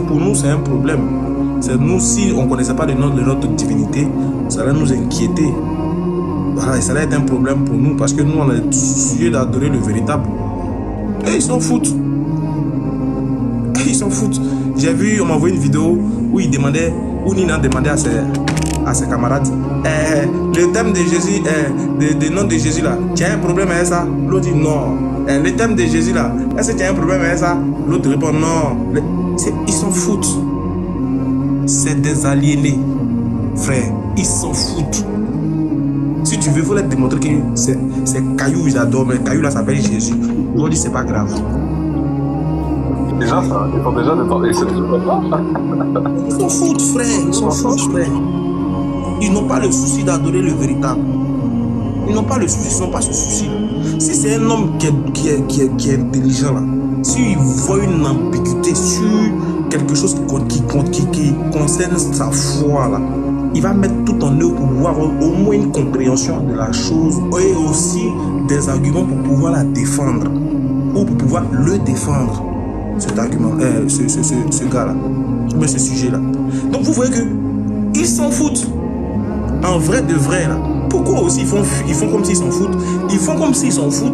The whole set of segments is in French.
Pour nous, c'est un problème. Nous, si on ne connaissait pas le nom de notre divinité, ça allait nous inquiéter. Voilà, et ça allait être un problème pour nous parce que nous, on est soucieux d'adorer le véritable. Et ils s'en foutent. Ils s'en foutent. J'ai vu, on m'a envoyé une vidéo où Nina demandait à ses camarades le thème de Jésus, le nom de Jésus là, tu as un problème avec ça? L'autre dit non. Le thème de Jésus là, est-ce que tu as un problème avec ça? L'autre répond non. Ils s'en foutent. C'est des aliénés, frère. Ils s'en foutent. Si tu veux, il faut leur démontrer que c'est Caillou, ils adorent, mais Caillou là s'appelle Jésus. Aujourd'hui, c'est pas grave. Déjà, ça, ils sont déjà de c'est toujours pas ça. Ils s'en foutent, frère. Ils s'en foutent, frère. Ils n'ont pas le souci d'adorer le véritable. Ils n'ont pas le souci, ils n'ont pas ce souci. Si c'est un homme qui est intelligent, là, s'il voit une ambiguïté sur quelque chose qui concerne sa foi, là, il va mettre tout en œuvre pour pouvoir avoir au moins une compréhension de la chose et aussi des arguments pour pouvoir la défendre ou pour pouvoir le défendre, cet argument, ce gars-là, mais ce sujet-là. Donc vous voyez que ils s'en foutent. En vrai de vrai, là. Pourquoi aussi ils font comme s'ils s'en foutent? Ils font comme s'ils s'en foutent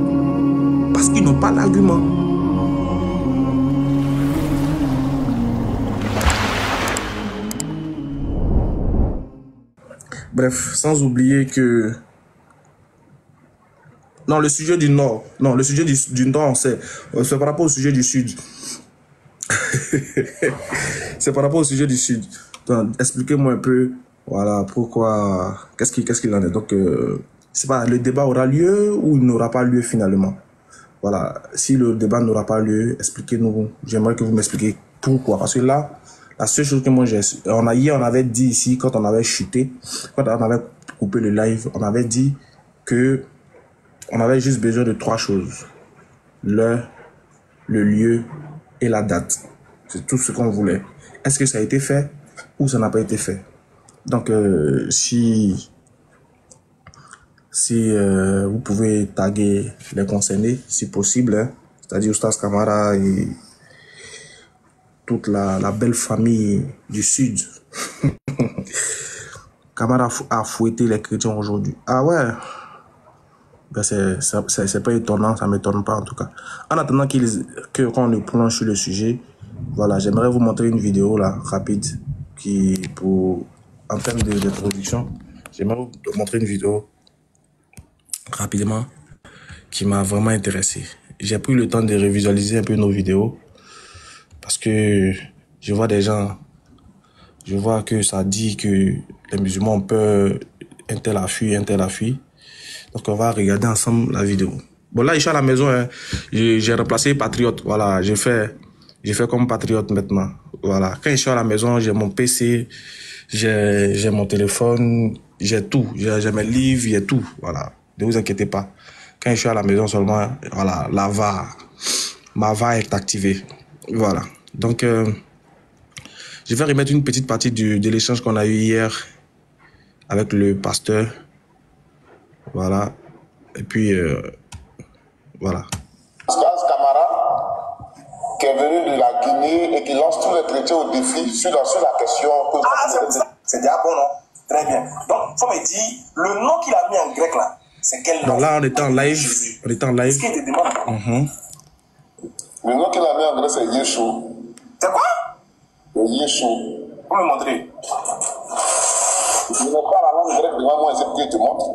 parce qu'ils n'ont pas d'argument. Bref, sans oublier que... Non, le sujet du Nord. Non, le sujet du Nord, c'est par rapport au sujet du Sud. C'est par rapport au sujet du Sud. Expliquez-moi un peu, voilà, pourquoi... Qu'est-ce qu'il en est? Donc, c'est pas, le débat aura lieu ou il n'aura pas lieu finalement? Voilà, si le débat n'aura pas lieu, expliquez-nous. J'aimerais que vous m'expliquiez pourquoi. Parce que là, la seule chose que moi j'ai... Hier, on avait dit ici, quand on avait chuté, quand on avait coupé le live, on avait dit que on avait juste besoin de 3 choses. L'heure, le lieu et la date. C'est tout ce qu'on voulait. Est-ce que ça a été fait ou ça n'a pas été fait? Donc, si vous pouvez taguer les concernés, si possible, hein, c'est-à-dire Oustaz Camara et toute la belle famille du Sud. Camara a fouetté les chrétiens aujourd'hui. Ah ouais, ben c'est pas étonnant, ça m'étonne pas en tout cas. En attendant qu'on ne plonge sur le sujet, voilà, j'aimerais vous montrer une vidéo là, rapide, en termes de production, j'aimerais vous montrer une vidéo rapidement qui m'a vraiment intéressé. J'ai pris le temps de revisualiser un peu nos vidéos parce que je vois des gens, je vois que ça dit que les musulmans ont peur, un tel a fui. Donc on va regarder ensemble la vidéo. Bon là je suis à la maison, hein. J'ai remplacé patriote, voilà, j'ai fait comme patriote maintenant. Voilà, quand je suis à la maison, j'ai mon PC, j'ai mon téléphone, j'ai tout, j'ai mes livres, j'ai tout, voilà. Ne vous inquiétez pas. Quand je suis à la maison seulement, voilà, ma VAR est activée. Voilà. Donc, je vais remettre une petite partie de l'échange qu'on a eu hier avec le pasteur. Voilà. Et puis, voilà. Oustaz Camara, qui est venu de la Guinée et qui lance tous les chrétiens au défi sur la question. Ah, c'est ça. C'est déjà bon, non? Très bien. Donc, faut me dire, le nom qu'il a mis en grec là, c'est quel nom? Donc là, on était en live. Est-ce qu'il te demande? Le nom qu'il a mis en grec, c'est Yeshua. C'est quoi? Yeshua. Vous me montrer. Je n'ai pas la langue grecque devant moi, c'est pour qu'il te montre.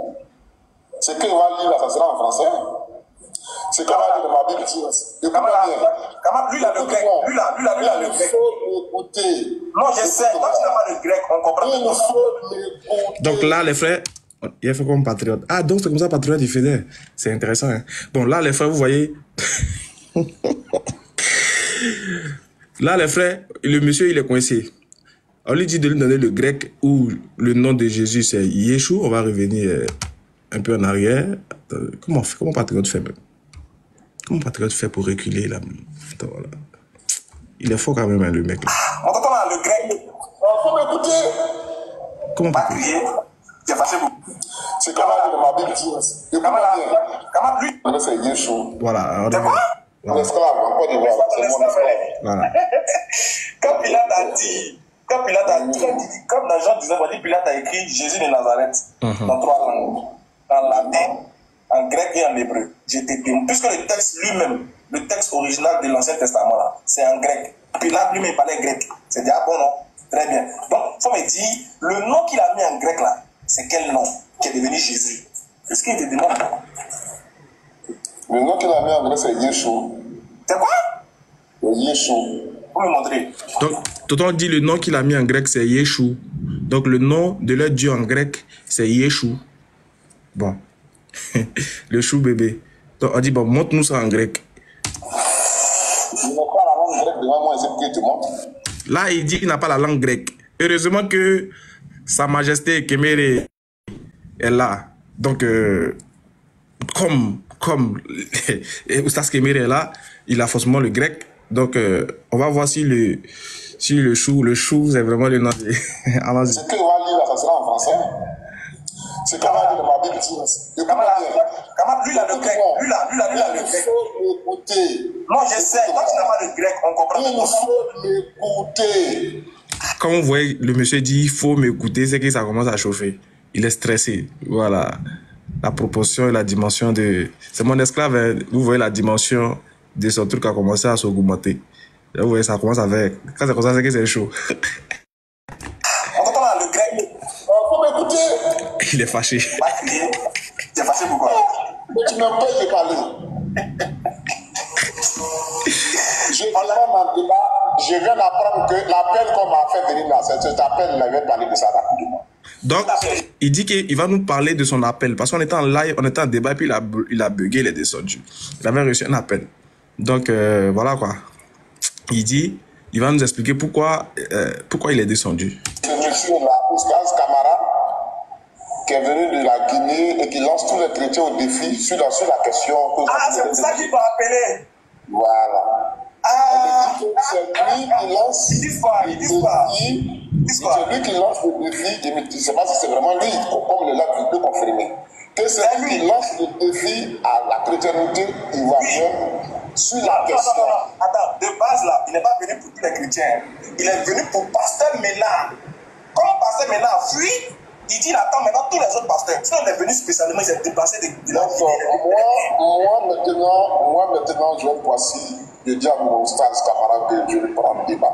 Ce qu'il va lire là, ça sera en français. Ce qu'il va lire de ma Bible, c'est Comment lui, il a le grec. Lui, il a le grec. Écoutez. Non, je sais. Quand tu n'as pas le grec, on comprend. Il faut l'écouter. Donc là, les frères, il a fait comme patriote. Ah, donc c'est comme ça, patriote, il faisait. C'est intéressant, hein. Bon, là, les frères, vous voyez. Là, les frères, le monsieur, il est coincé. On lui dit de lui donner le grec ou le nom de Jésus, c'est Yeshua. On va revenir un peu en arrière. Comment patriote fait même? Comment patriote fait pour reculer là? Attends, voilà. Il est fort quand même, hein, le mec là. On t'entend là, le grec. Faut m'écouter. Comment patriote? C'est facile beaucoup. C'est comme ça de ma Bible. Comment lui? C'est Yeshua. Voilà. C'est quoi? L'esclave, en Côte d'Ivoire. C'est mon esclave. Voilà. dit, comme dans Jean 19, on dit Pilate a écrit Jésus de Nazareth dans 3 langues, en latin, en grec et en hébreu. Puisque le texte lui-même, le texte original de l'Ancien Testament, là, c'est en grec. Pilate lui-même parlait grec. C'est dit, ah bon, non? Très bien. Donc, il faut me dire, le nom qu'il a mis en grec là, c'est quel nom qui est devenu Jésus? Est-ce qu'il te demande? Le nom qu'il a mis en grec, c'est Yeshua. C'est quoi? Yeshua. Vous me montrer. Donc, Tonton dit le nom qu'il a mis en grec, c'est Yeshua. Donc, le nom de leur Dieu en grec, c'est Yeshua. Bon. Le chou bébé. Donc, on dit, bon, montre-nous ça en grec. Il n'a pas la langue grecque devant moi, c'est que tu montres. Là, il dit qu'il n'a pas la langue grecque. Heureusement que Sa Majesté Kéméré est là. Donc, comme Oustaz Kéméré est là, il a forcément le grec. Donc, on va voir si le chou, c'est vraiment le nom de... Allons-y. Ce qu'il va lire, ça sera en français. C'est comme on dit dans ma Bible. Lui, il a le grec. Lui, il a le grec. Écoutez. Non, je sais. Quand tu n'as pas le grec, on comprend. Il faut m'écouter. Quand vous voyez le monsieur dit il faut m'écouter, c'est que ça commence à chauffer. Il est stressé. Voilà. La proportion et la dimension de... C'est mon esclave. Hein. Vous voyez la dimension de son truc a commencé à s'augmenter. Vous voyez, ça commence avec... Quand c'est comme ça, c'est que c'est chaud. On entend là le grec. Il faut m'écouter. Il est fâché. Tu es fâché pourquoi? Mais tu m'empêches de parler. Je viens d'apprendre que l'appel qu'on m'a fait venir là, cet appel, il avait parlé de ça rapidement. Donc, il dit qu'il va nous parler de son appel. Parce qu'on était en live, on était en débat, puis il a bugué, il est descendu. Il avait reçu un appel. Donc, voilà quoi. Il dit, il va nous expliquer pourquoi il est descendu. Ce monsieur là, Oustaz Camara, qui est venu de la Guinée et qui lance tous les chrétiens au défi sur la question. Ah, c'est pour ça qu'il m'a appelé. Voilà. Ah, c'est lui qui lance. Ils disent pas. C'est lui qui lance le défi. Je ne sais pas si c'est vraiment lui, comme le lac, il peut confirmer. Que c'est lui qui lance le défi à la chrétienté ivoirienne sur la question. Attends, de base là, il n'est pas venu pour tous les chrétiens. Il est venu pour Pasteur Ménard. Comme Pasteur Ménard a fui, il dit attends maintenant tous les autres pasteurs. Sinon il est venu spécialement, il s'est déplacé de la moi maintenant, Joël Poissy, je dis à mon Oustaz Camara que je vais prendre le débat.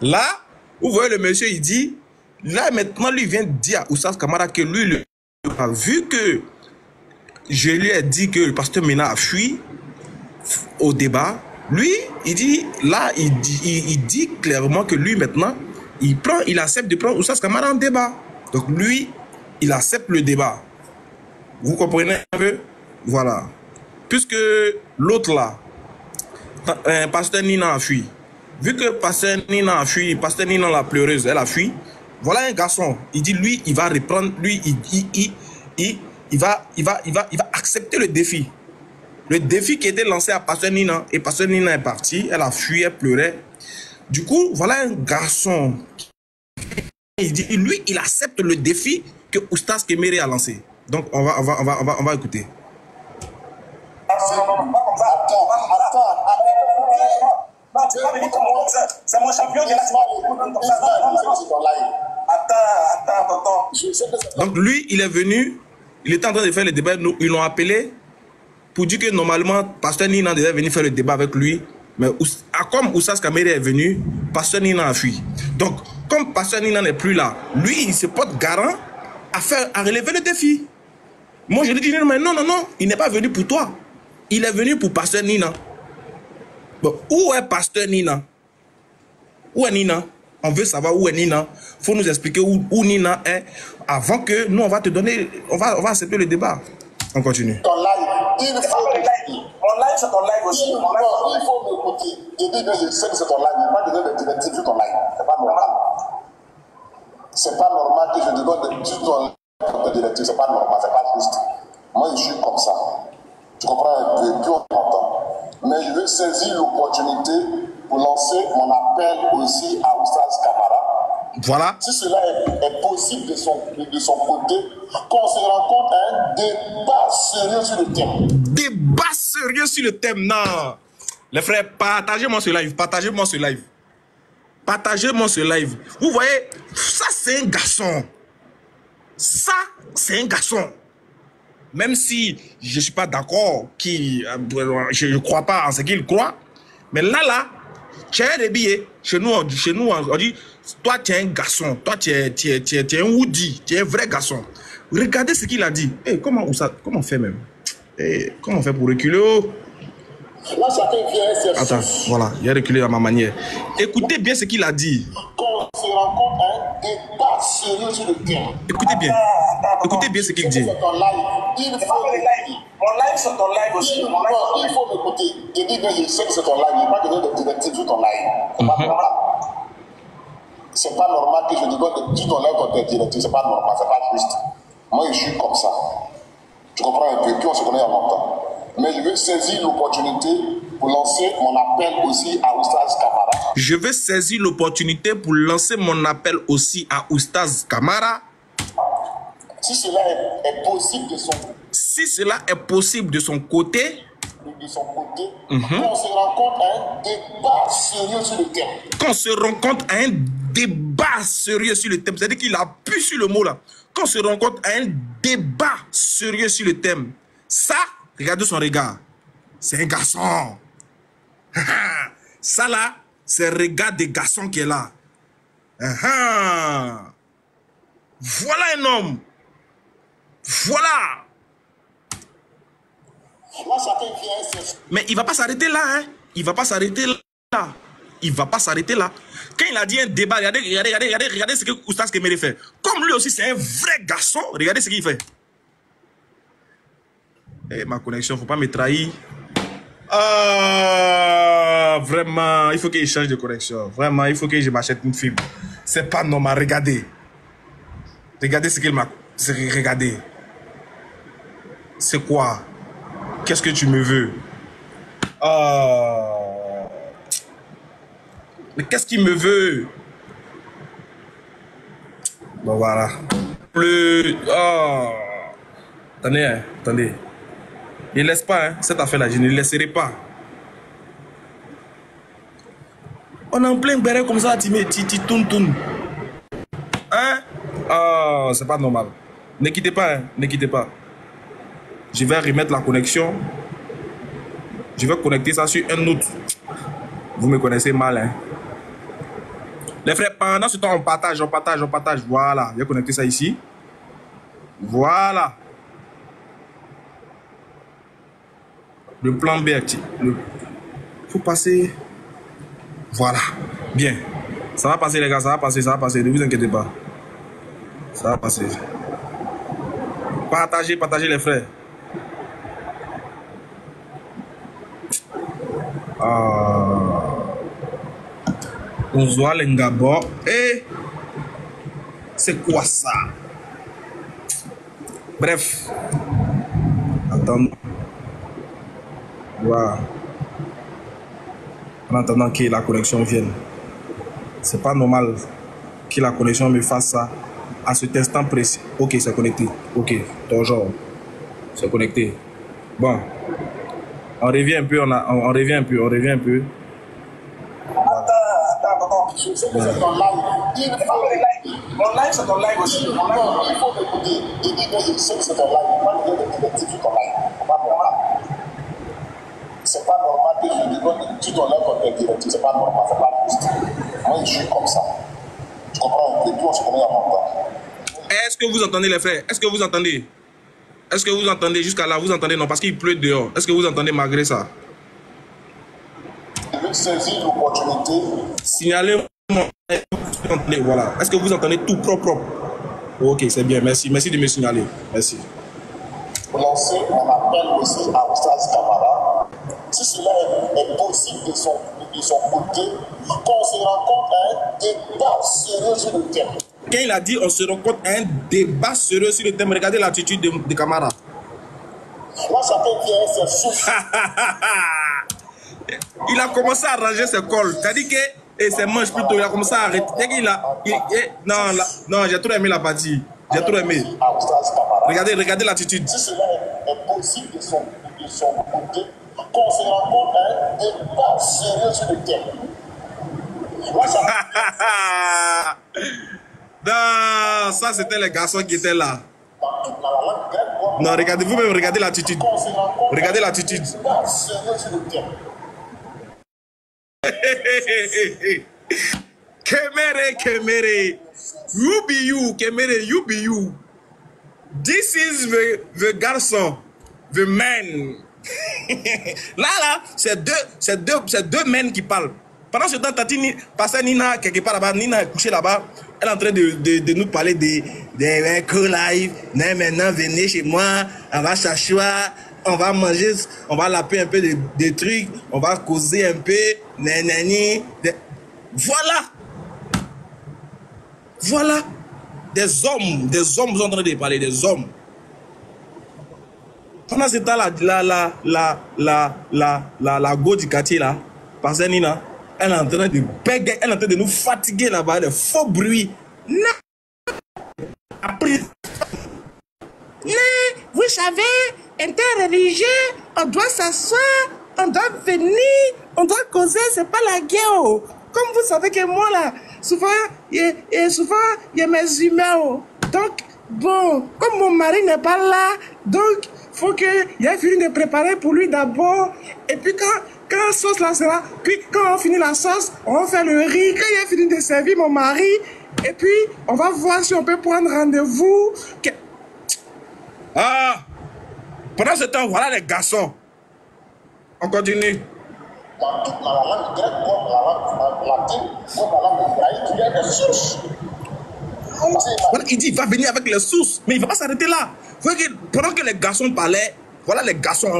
Là, vous voyez le monsieur, il dit, là maintenant lui vient de dire à Oustaz Camara que lui, vu que je lui ai dit que le pasteur Ménard a fui au débat, lui, il dit, là, il dit clairement que lui maintenant, il accepte de prendre Oustaz Camara en débat. Donc lui, il accepte le débat. Vous comprenez un peu? Voilà. Puisque l'autre là, Pasteur Nina a fui. Vu que Pasteur Nina a fui, Pasteur Nina la pleureuse, elle a fui. Voilà un garçon. Il dit lui, il va reprendre, lui, il va accepter le défi. Le défi qui était lancé à Pasteur Nina. Et Pasteur Nina est parti, elle a fui, elle pleurait. Du coup, voilà un garçon. Il dit, lui, il accepte le défi que Oustaz Kéméré a lancé. Donc, on va écouter. C'est mon champion qui Attends. Donc, lui, il est venu, il était en train de faire le débat. Ils l'ont appelé pour dire que normalement, Pasteur Nina devait venir faire le débat avec lui. Mais comme Oustaz Kéméré est venu, Pasteur Nina a fui. Donc, comme Pasteur Nina n'est plus là, lui, il se porte garant à relever le défi. Moi, je lui dis, mais non, il n'est pas venu pour toi. Il est venu pour Pasteur Nina. Bon, où est Pasteur Nina? Où est Nina? On veut savoir où est Nina. Il faut nous expliquer où Nina est avant que nous, on va te donner, on va accepter le débat. On continue. Ton live, il faut m'écouter. Mon live, c'est ton live aussi. Il faut m'écouter. Je dis que je sais que c'est ton live. Il m'a donné des directives sur ton live. C'est pas normal. C'est pas normal que je te donne des directives. C'est pas normal. C'est pas juste. Moi, je suis comme ça. Tu comprends? Depuis longtemps. Mais je veux saisir l'opportunité pour lancer mon appel aussi à Oustaz Camara. Voilà. Si cela est possible de son côté, qu'on se rencontre à un débat sérieux sur le thème. Débat sérieux sur le thème, non. Les frères, partagez-moi ce live. Partagez-moi ce live. Partagez-moi ce live. Vous voyez, ça c'est un garçon. Ça, c'est un garçon. Même si je ne suis pas d'accord, je ne crois pas en ce qu'il croit, mais là, tu as des billets. Chez nous, on dit, toi, tu es un garçon. Toi, tu es un Woody. Tu es un vrai garçon. Regardez ce qu'il a dit. Hey, comment on fait même? Hey, comment on fait pour reculer? Là, chacun vient. Attends, voilà, il a reculé à ma manière. Écoutez bien ce qu'il a dit. Quand on se rencontre un débat sérieux sur le thème. Écoutez bien. Écoutez bien ce qu'il dit. Il faut m'écouter. Mon live, c'est ton live aussi. Il faut m'écouter. Je dis que je sais que c'est ton live. Il n'y a pas de donner des directives sur ton live. C'est pas normal. C'est pas normal que je dis que tu ton live dans tes directives. C'est pas normal. C'est pas juste. Moi, je suis comme ça. Tu comprends un peu? Puis on se connaît il y a longtemps. Mais je veux saisir l'opportunité pour lancer mon appel aussi à Oustaz Kamara. Je veux saisir l'opportunité pour lancer mon appel aussi à Oustaz Kamara. Si cela est possible de son côté. Si cela est possible de son côté. Quand on se rencontre à un débat sérieux sur le thème. Quand on se rencontre à un débat sérieux sur le thème. C'est-à-dire qu'il appuie sur le mot là. Quand on se rencontre à un débat sérieux sur le thème. Ça, regardez son regard. C'est un garçon. Ça là, c'est le regard des garçons qui est là. Voilà un homme. Voilà. Mais il ne va pas s'arrêter là. Hein. Il ne va pas s'arrêter là. Il ne va pas s'arrêter là. Quand il a dit un débat, regardez ce que Oustaz Kemere fait. Comme lui aussi, c'est un vrai garçon. Regardez ce qu'il fait. Eh, ma connexion, il ne faut pas me trahir. Ah, vraiment, il faut qu'il change de connexion. Vraiment, il faut que je m'achète une fibre. C'est pas normal, regardez. Regardez ce qu'il m'a... Regardez. C'est quoi? Qu'est-ce que tu me veux? Oh. Mais qu'est-ce qu'il me veut? Bon, voilà. Plus... Oh. Attendez, hein, attendez. Ne laisse pas, hein, cette affaire-là, je ne laisserai pas. On est en plein béret comme ça, tu tournes. Hein? Oh, c'est pas normal. Ne quittez pas, hein, ne quittez pas. Je vais remettre la connexion. Je vais connecter ça sur un autre. Vous me connaissez mal, hein. Les frères, pendant ce temps, on partage. Voilà, je vais connecter ça ici. Voilà. Le plan B actif. Il faut passer. Voilà. Bien. Ça va passer, les gars. Ça va passer. Ne vous inquiétez pas. Ça va passer. Partagez les frères. On voit les Ngabo. Et c'est quoi ça? Bref. Attends. Wow. En attendant que la connexion vienne. C'est pas normal que la connexion me fasse ça à cet instant précis. Ok, c'est connecté. Ok, toujours. C'est connecté. Bon. On revient un peu. On revient un peu. Attends. Je sais que c'est ton live. Mon live, c'est ton live aussi. Il faut m'écouter. Je dis que je sais que c'est ton live. Il faut me donner des directives sur ton live. C'est pas normal. C'est pas normal que je dis que tu ton live dans tes directives. C'est pas normal. C'est pas juste. Moi, je suis comme ça. Tu comprends? Et puis, on se connaît à longtemps. Est-ce que vous entendez les frères? Est-ce que vous entendez? Est-ce que vous entendez jusqu'à là? Vous entendez? Non, parce qu'il pleut dehors. Est-ce que vous entendez malgré ça? Je veux saisir l'opportunité. Signalez-moi. Voilà. Est-ce que vous entendez tout propre? Ok, c'est bien. Merci. Merci de me signaler. Merci. Pour lancer mon appel aussi à Oustaz Kamara. Si cela est possible de son côté, qu'on se rencontre à un débat sérieux sur le thème. Quand il a dit on se rencontre à un débat sérieux sur le thème, regardez l'attitude de Kamara. Moi, chacun vient ses souffles. Il a commencé à ranger ses cols. C'est-à-dire que et ses manches plutôt, il a commencé à arrêter. Non, j'ai trop aimé la partie. J'ai trop aimé. Regardez l'attitude. Si cela est possible de son côté, qu'on se rencontre à un débat sérieux sur le thème. Moi, Non, ça c'était les garçons qui étaient là. Non, regardez vous-même, regardez l'attitude. Regardez l'attitude. Kemere, Kemere. You be you, Kemere, you be you. This is the garçon, the man. Là, c'est deux men qui parlent. Pendant ce temps, Tati passait Nina quelque part là-bas. Nina est couchée là-bas. Elle est en train de nous parler des co-live. Maintenant, venez chez moi. On va s'asseoir. On va manger. On va laper un peu des trucs. On va causer un peu. Nanani. Voilà. Voilà. Des hommes sont en train de parler. Des hommes. Pendant ce temps, la go du quartier là, parce que Nina, elle est en train de bégayer, elle est en train de nous fatiguer là-bas, de faux bruits. Non. Après, vous savez, interreligieux, on doit s'asseoir, on doit venir, on doit causer, c'est pas la guerre. Comme vous savez que moi là, souvent, il y a mes humains. Donc, bon, comme mon mari n'est pas là, donc, faut qu'il ait fini de préparer pour lui d'abord. Et puis quand la sauce là sera, puis quand on finit la sauce, on va faire le riz. Quand il a fini de servir mon mari, et puis on va voir si on peut prendre rendez-vous. Ah! Pendant ce temps, voilà les garçons. On continue. Dans toute la langue grecque, comme la langue latine, comme la langue hébraïque, il y a des sources. Voilà, il dit il va venir avec les sources, mais il ne va pas s'arrêter là. Faut que, pendant que les garçons parlaient, voilà les garçons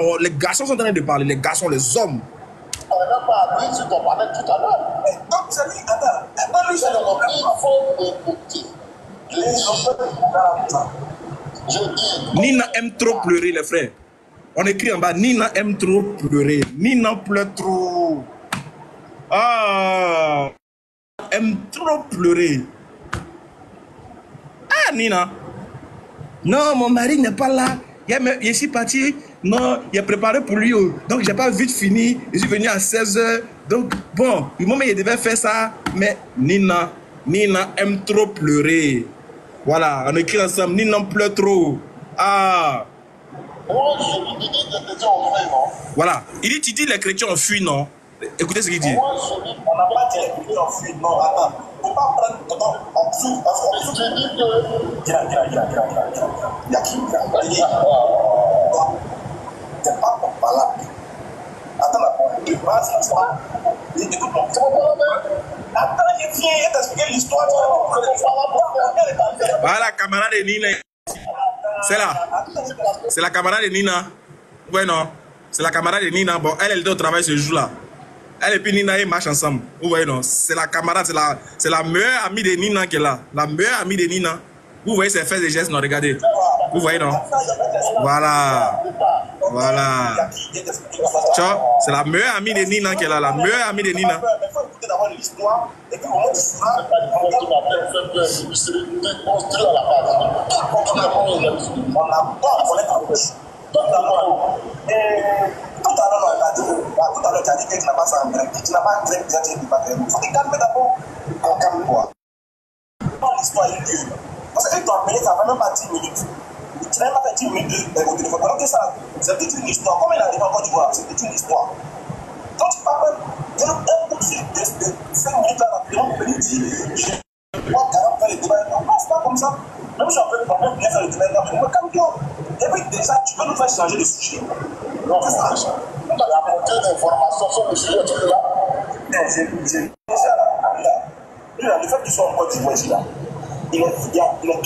sont en train de parler, les garçons, les hommes. On n'a pas appris ce qu'on parlait tout à l'heure. Donc, c'est dit, attends, lui, c'est le nom, il faut écouter. Je dis. Nina aime trop pleurer, les frères. On écrit en bas, Nina aime trop pleurer. Nina pleure trop. Ah, aime trop pleurer. Ah, Nina. Non, mon mari n'est pas là. Je suis parti. Non, il a préparé pour lui. Donc, j'ai pas vite fini. Je suis venu à 16h. Donc, bon, le moment il devait faire ça. Mais Nina aime trop pleurer. Voilà, on écrit ensemble. Nina pleure trop. Ah. Moi, je dis que les chrétiens ont fui, non? Voilà. Il dit, tu dis les chrétiens ont fui, non? Écoutez ce qu'il dit. Moi, je dis, on n'a pas dit les chrétiens ont fui, non. Attends. Faut pas prendre ton temps en dessous. Parce qu'on dit que. Il y a qui? C'est pas pour parler. Attends, la base, l'histoire. Écoute-moi. Attends, je viens t'expliquer l'histoire. Voilà, camarade de Nina. C'est là. C'est la camarade de Nina. Ouais, non. C'est la camarade de Nina. Bon, elle était au travail ce jour-là. Elle et puis Nina, ils marchent ensemble. Vous voyez, non? C'est la camarade, c'est la meilleure amie de Nina qui est là. La meilleure amie de Nina. Vous voyez ses faits et gestes, non? Regardez. Vous voyez, non? Voilà. Voilà. C'est la meilleure amie de Nina qui est là. La meilleure amie de Nina. Il faut écouter d'abord l'histoire. Et puis, comment tu seras. C'est pas du tout qui m'appelle fait construire à la base. On n'a pas à connaître en bouche. Tout à l'heure, tu as dit que tu n'as pas ça en grec. Tu n'as pas en grec, tu as dit que tu n'as pas grec. Il faut te calmer d'abord. Calme-toi. L'histoire est dure. Parce que tu as payé, ça va même pas 10 minutes. Tu n'as pas fait 10 minutes au téléphone. Alors que ça, c'est toute une histoire. Comment il arrive en Côte d'Ivoire? C'est toute une histoire. Quand tu parles, il y a un coup de 5 minutes là, rapidement, tu peux dire, moi, 40 faire le débat. Non, c'est pas comme ça. Même si on peut bien faire le débat, mais calme-toi. Et puis déjà, tu peux nous faire changer de sujet. Non, c'est ça. Tu as apporté des informations sur le sujet, tu es là. J'ai déjà là. Le fait qu'il soit en Côte d'Ivoire ici là.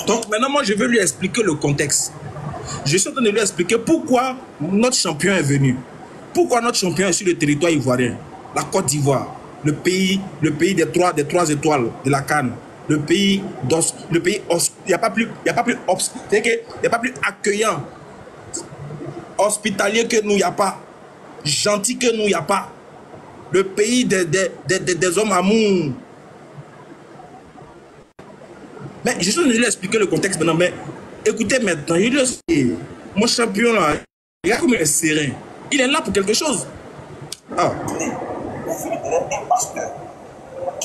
Donc maintenant, moi, je veux lui expliquer le contexte. Je suis en train de lui expliquer pourquoi notre champion est venu. Pourquoi notre champion est sur le territoire ivoirien. La Côte d'Ivoire, le pays des trois étoiles de la CAN. Le pays, il n'y a pas plus accueillant, hospitalier que nous, il n'y a pas. Gentil que nous, il n'y a pas. Le pays des hommes amour. Mais je suis en train de lui expliquer le contexte maintenant. Mais écoutez maintenant, il est mon champion là, regarde comme il est serein. Il est là pour quelque chose. Ah.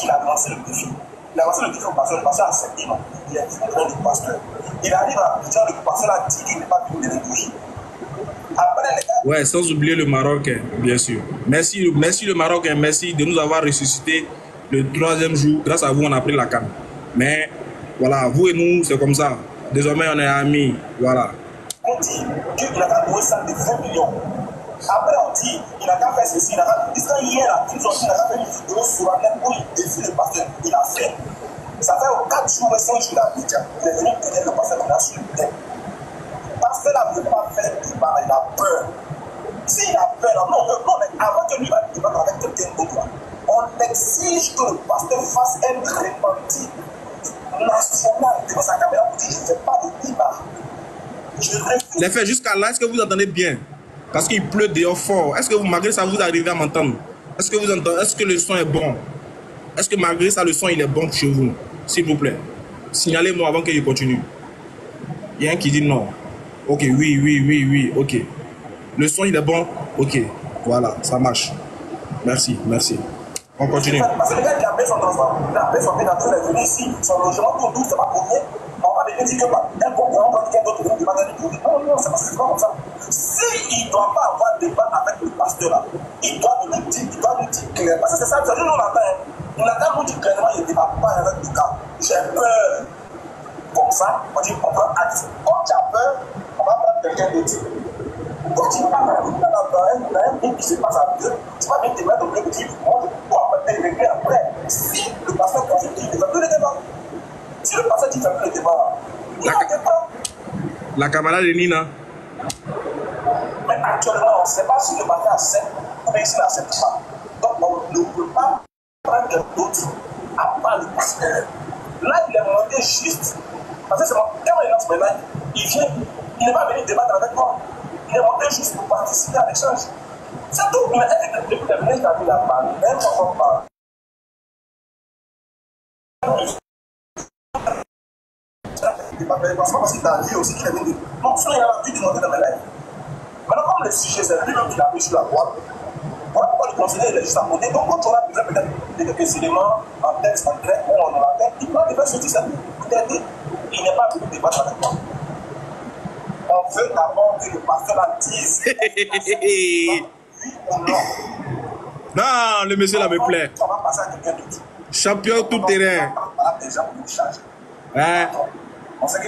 qu'il a lancé le défi. Il a lancé le défi au pasteur, le pasteur a accepté, non. Il a dit le pasteur. Il arrive à Abidjan, le pasteur a dit qu'il n'est pas venu de l'énergie. Ouais, sans oublier le Maroc, bien sûr. Merci, merci le Maroc, merci de nous avoir ressuscité le 3e jour. Grâce à vous, on a pris la canne. Mais voilà, vous et nous, c'est comme ça. Désormais, on est amis. Voilà. On dit qu'il n'a qu'à louer ça de 20 millions. Après, on dit qu'il n'a qu'à faire ceci. Il n'a qu'à faire hier, ils ont dit qu'il n'a qu'à faire une vidéo sur la net où il défie le pasteur. Il a fait. Ça fait 4 jours et 5 jours d'Abidjan. Il est venu aider le pasteur qui a sur le thème. Le pasteur ne veut pas faire de débat, il a peur. S'il a peur, non, avant que lui va débattre avec quelqu'un d'autre, on exige que le pasteur fasse un repenti national devant sa caméra pour dire je ne fais pas de débat. Les faits jusqu'à là, est-ce que vous entendez bien? Parce qu'il pleut dehors fort. Est-ce que vous, malgré ça, vous arrivez à m'entendre? Est-ce que vous entendez? Est-ce que le son est bon? Est-ce que malgré ça, le son il est bon chez vous? S'il vous plaît, signalez-moi avant qu'il continue. Il y a un qui dit non. Ok, oui, ok. Le son il est bon? Ok, voilà, ça marche. Merci, merci. On continue. Parce que le gars qui a payé son transport, il a payé son billet d'entrée, il est venu ici, son logement, tout douce, c'est pas pour rien. On va venir dire que un concurrent va dire d'autres vont demander du produit. Non, c'est parce que c'est pas comme ça. S'il ne doit pas avoir débat avec le pasteur là, il doit nous dire clairement. Parce que c'est ça, nous on attend. On attend nous dire clairement, il ne débat pas avec le cas. J'ai peur. Comme ça, on dit on prend acte. Quand tu as peur, on va prendre quelqu'un d'autre. Quand tu parles dans un groupe qui se passe à deux, tu vas bien te mettre au milieu de dire, moi je peux apporter régler après. Si le pasteur confirme qu'il ne fait plus le débat, si le pasteur dit qu'il ne fait plus le débat, il n'y a pas. La camarade de Nina. Mais actuellement, on ne sait pas si le pasteur accepte ou bien s'il n'accepte pas. Donc on ne peut pas prendre d'autres à part le pasteur. Là, il est monté juste. Parce que c'est quand il lance maintenant, il vient, il n'est pas venu débattre avec moi. Il est monté juste pour participer à l'échange. C'est tout. Il a été depuis le ministre a mis la parole. Même quand on parle. Parce qu'il a dit aussi qu'il est venu. Non, sinon il a dû demander dans mes lives. Maintenant, comme le sujet, c'est lui-même qui l'a mis sur la droite, pourquoi le conseiller il est juste à côté? Donc, quand on a besoin peut-être de quelques éléments en texte, en grec, ou en latin, il doit faire sortir ça. Peut-être il n'est pas venu débattre avec moi. On veut d'abord que le pasteur la dise. Oui ou non. Non, le monsieur là me plaît. On va passer à quelqu'un d'autre. Champion tout terrain. Ouais.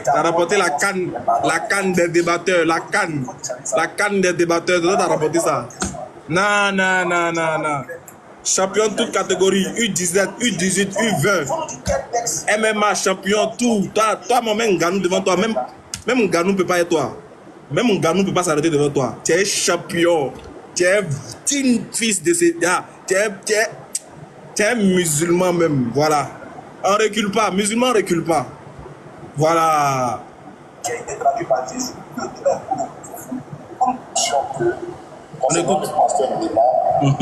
T'as rapporté la canne des débatteurs, la canne des débatteurs. T'as rapporté ça. Non. Champion toute catégorie, U17, U18, U20, MMA, champion, tout. Toi, même Nganou devant toi, même Nganou ne peut pas être toi. Même Nganou ne peut pas s'arrêter devant toi. Tu es champion. Tu es digne fils de ces gars. Tu es musulman même. Voilà. On ne recule pas. Musulman ne recule pas. Voilà. Qui a été traduit par Jésus. On écoute. Il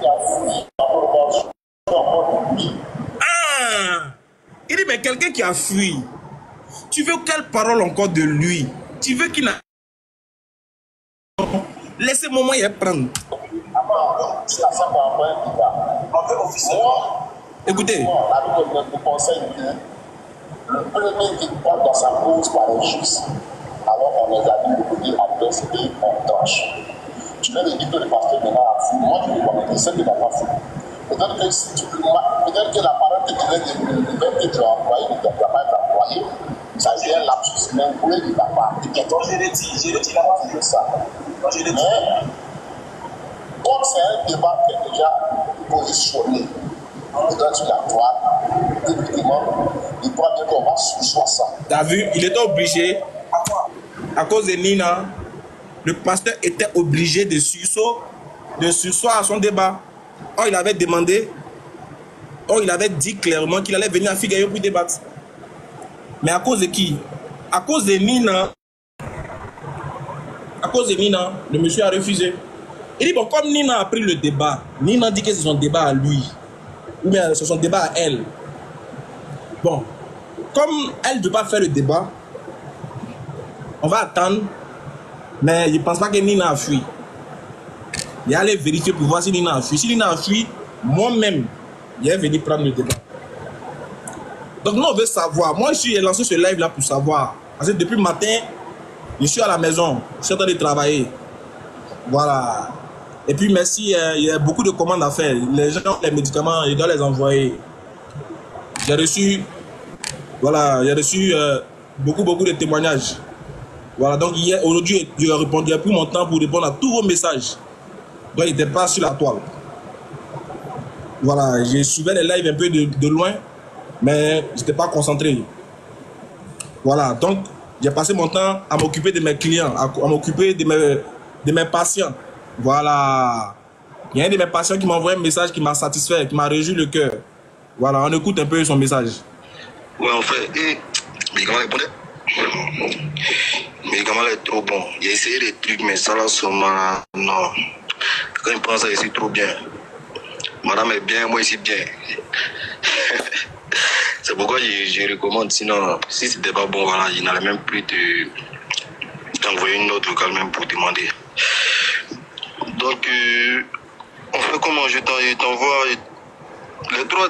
a fui. Ah! Il dit, mais quelqu'un qui a fui, tu veux quelle parole encore de lui? Tu veux qu'il n'a... Laissez-moi moi y prendre. Écoutez. Le conseil dit, le premier qui porte dans sa cause par injuste, alors on les a dit de dire adversité, on torche. Tu viens de dire que le pasteur maintenant a fou. Moi, je ne vois pas, c'est qu'il n'a pas fou. Peut-être que la parole que tu viens de dire que tu as employé ne doit pas être employée. Ça vient lapsus, mais vous voulez qu'il n'a pas. Je l'ai dit, il n'a pas fait ça. Mais, comme c'est un débat qui est déjà positionné, peut-être sur la droite, publiquement, il croit bien qu'on va sous ça. T'as vu, il était obligé, à cause de Nina, le pasteur était obligé de sursoir à son débat. Or, il avait demandé, il avait dit clairement qu'il allait venir à Figueroa pour débattre. Mais à cause de qui? À cause de Nina. À cause de Nina, le monsieur a refusé. Il dit, bon, comme Nina a pris le débat, Nina dit que c'est son débat à lui. Ou bien c'est son débat à elle. Bon, comme elle ne veut pas faire le débat, on va attendre. Mais je ne pense pas que Nina a fui. Il allait vérifier pour voir si Nina a fui. Si Nina a fui, moi-même, il est venu prendre le débat. Donc nous, on veut savoir. Moi, je suis lancé ce live là pour savoir. Parce que depuis le matin, je suis à la maison. Je suis en train de travailler. Voilà. Et puis merci, il y a beaucoup de commandes à faire. Les gens, les médicaments, je dois les envoyer. J'ai reçu, voilà, j'ai reçu beaucoup de témoignages. Voilà, donc aujourd'hui, j'ai répondu, j'ai pris mon temps pour répondre à tous vos messages. Donc il n'était pas sur la toile. Voilà, j'ai suivi les lives un peu de loin, mais je n'étais pas concentré. Voilà, donc j'ai passé mon temps à m'occuper de mes clients, à m'occuper de mes patients. Voilà. Il y a un de mes patients qui m'a envoyé un message qui m'a satisfait, qui m'a réjoui le cœur. Voilà, on écoute un peu son message. Ouais, en fait, mais comment répondre? Mais comment est trop bon. Il a essayé des trucs, mais ça là, non. Quand il pense à ça, c'est trop bien. Madame est bien, moi ici bien. C'est pourquoi je recommande. Sinon, si c'était pas bon, voilà, il n'allait même plus t'envoyer une note vocale même pour demander. Donc, on fait comment? Je t'envoie.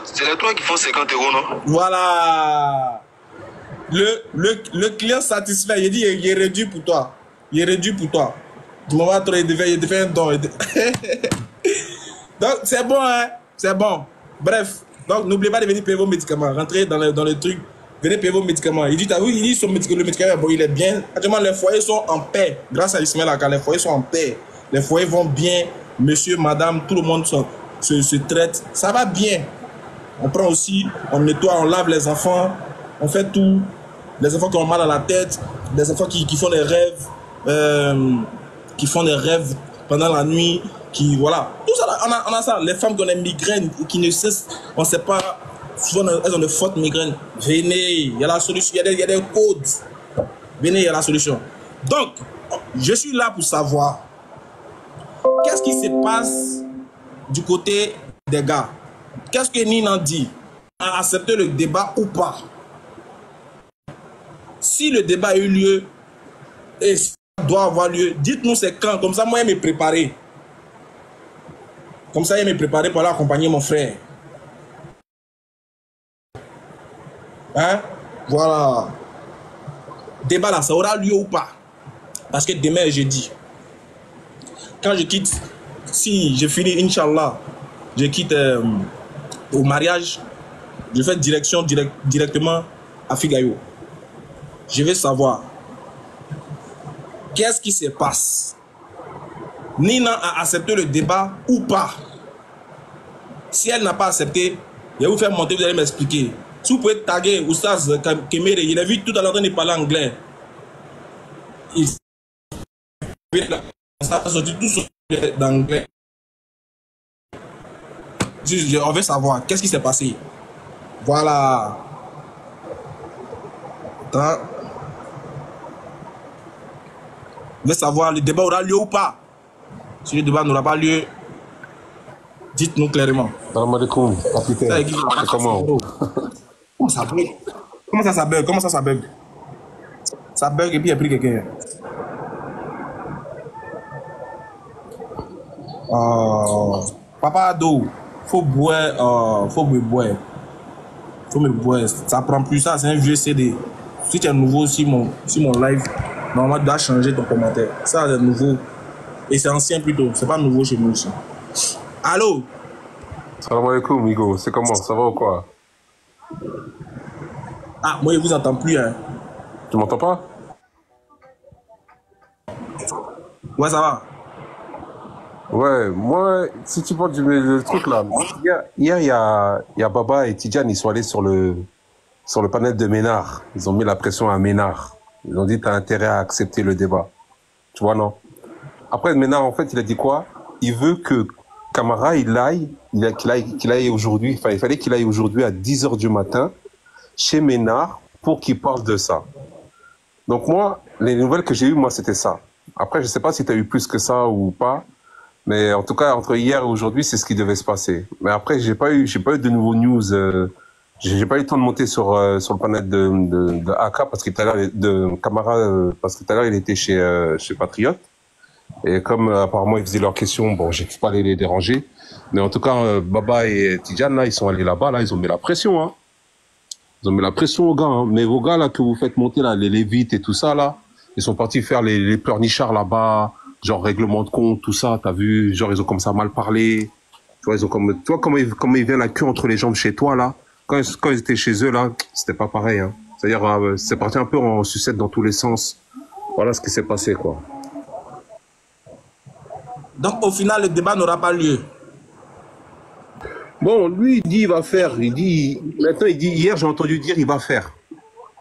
C'est les trois qui font 50 €, non? Voilà. Le client satisfait, il dit il est réduit pour toi. Il est réduit pour toi. Tu m'envoies trop, il te fait un don. Donc, c'est bon, hein? C'est bon. Bref. Donc, n'oubliez pas de venir payer vos médicaments. Rentrez dans le truc. Venez payer vos médicaments. Il dit, t'as vu, il dit le médicament, bon, il est bien. Actuellement, les foyers sont en paix. Grâce à Ismaël Aka, les foyers sont en paix. Les foyers vont bien. Monsieur, madame, tout le monde se traite. Ça va bien. On prend aussi, on nettoie, on lave les enfants. On fait tout. Les enfants qui ont mal à la tête. Les enfants qui font des rêves. Qui font des rêves pendant la nuit. Qui, voilà. Tout ça, on a ça. Les femmes qui ont des migraines, qui ne cessent, on ne sait pas. Souvent, elles ont de fortes migraines. Venez, il y a la solution. Il y a des codes. Venez, il y a la solution. Donc, je suis là pour savoir qu'est-ce qui se passe du côté des gars. Qu'est-ce que Nina dit? A accepté le débat ou pas? Si le débat a eu lieu et ça doit avoir lieu, dites-nous c'est quand. Comme ça, moi, je vais me préparer. Comme ça, je vais me préparer pour aller accompagner mon frère. Hein? Voilà. Débat là, ça aura lieu ou pas? Parce que demain est jeudi. Quand je quitte, si je finis, Inch'Allah, je quitte au mariage, je fais direction directement à Figayo. Je vais savoir qu'est-ce qui se passe. Nina a accepté le débat ou pas? Si elle n'a pas accepté, je vais vous faire monter, vous allez m'expliquer. Si vous pouvez taguer Oustaz Kemere, il a vu tout à l'heure en train de parler anglais. Ça a sorti tout sur l'anglais. On veut savoir qu'est-ce qui s'est passé. Voilà. Attends. On veut savoir le débat aura lieu ou pas. Si le débat n'aura pas lieu, dites-nous clairement. Salam alaikum, capitaine. Comment? Comment ça bug? Comment ça bug? Comment ça bug? Ça bug et puis il y a pris quelqu'un. Papa Ado, faut boire, faut me boire. Faut me boire. Ça prend plus ça, c'est un vieux CD. Si tu es nouveau sur mon live, normalement tu dois changer ton commentaire. Ça c'est nouveau. Et c'est ancien plutôt, c'est pas nouveau chez nous ici. Allô? Salam alaikum, Migo, c'est comment? Ça va ou quoi? Ah, moi je vous entends plus, hein. Tu m'entends pas? Ouais, ça va. Ouais, moi, si tu parles le truc là, hier, il y a Baba et Tidjane, ils sont allés sur le panel de Ménard. Ils ont mis la pression à Ménard. Ils ont dit, t'as intérêt à accepter le débat. Tu vois, non? Après, Ménard, en fait, il a dit quoi? Il veut que Camara, qu'il aille aujourd'hui, enfin, il fallait qu'il aille aujourd'hui à 10 h du matin chez Ménard pour qu'il parle de ça. Donc moi, les nouvelles que j'ai eues, moi, c'était ça. Après, je sais pas si tu as eu plus que ça ou pas. Mais en tout cas, entre hier et aujourd'hui, c'est ce qui devait se passer. Mais après, j'ai pas eu de nouveaux news. J'ai pas eu le temps de monter sur le panel de AK parce que tout à l'heure de Camara parce que tout à l'heure il était chez Patriote. Et comme apparemment ils faisaient leurs questions, bon, j'ai pas les déranger. Mais en tout cas, Baba et Tidjane, là, ils sont allés là-bas, là, ils ont mis la pression, hein. Ils ont mis la pression aux gars, hein. Mais vos gars, là, que vous faites monter, là, les Lévites et tout ça, là, ils sont partis faire les pleurnichards là-bas, genre règlement de compte, tout ça, t'as vu, genre, ils ont commencé à mal parler. Tu vois, ils ont comme, tu vois comment ils viennent la queue entre les jambes chez toi, là. Quand ils étaient chez eux, là, c'était pas pareil, hein. C'est-à-dire, c'est parti un peu en sucette dans tous les sens. Voilà ce qui s'est passé, quoi. Donc, au final, le débat n'aura pas lieu. Bon, lui, il dit il va faire. Il dit, maintenant, il dit, hier, j'ai entendu dire il va faire.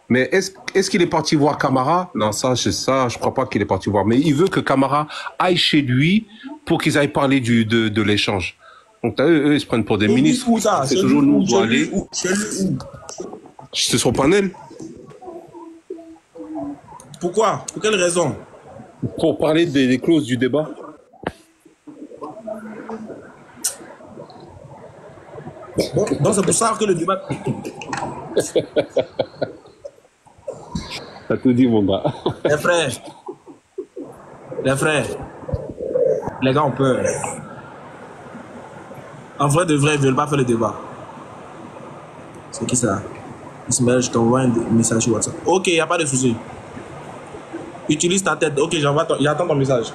Mais est-ce qu'il est parti voir Camara? Non, je crois pas qu'il est parti voir. Mais il veut que Camara aille chez lui pour qu'ils aillent parler de l'échange. Donc, eux, ils se prennent pour des ministres. Où ça? C'est toujours nous, on doit aller. C'est son panel. Pourquoi? Pour quelle raison? Pour parler des clauses du débat. Bon, donc c'est pour ça que le débat... T'as tout dit, mon gars. Les frères, les gars ont peur. En vrai de vrai, ils ne veulent pas faire le débat. C'est qui ça? Ismaël, je t'envoie un message sur WhatsApp. Ok, il n'y a pas de souci. Utilise ta tête. Ok, j'attends ton message.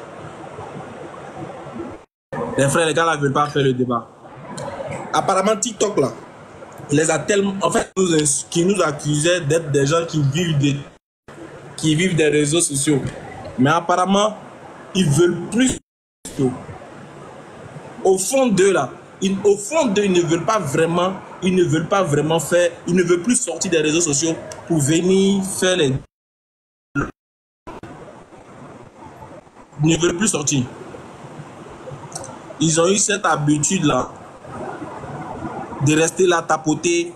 Les frères, les gars là ne veulent pas faire le débat. Apparemment, TikTok là, les a tellement... En fait, qui nous accusaient d'être des gens qui vivent des réseaux sociaux. Mais apparemment, ils veulent plus. Au fond d'eux là, ils ne veulent pas vraiment, ils ne veulent plus sortir des réseaux sociaux pour venir faire les... Ils ne veulent plus sortir. Ils ont eu cette habitude là de rester là tapoter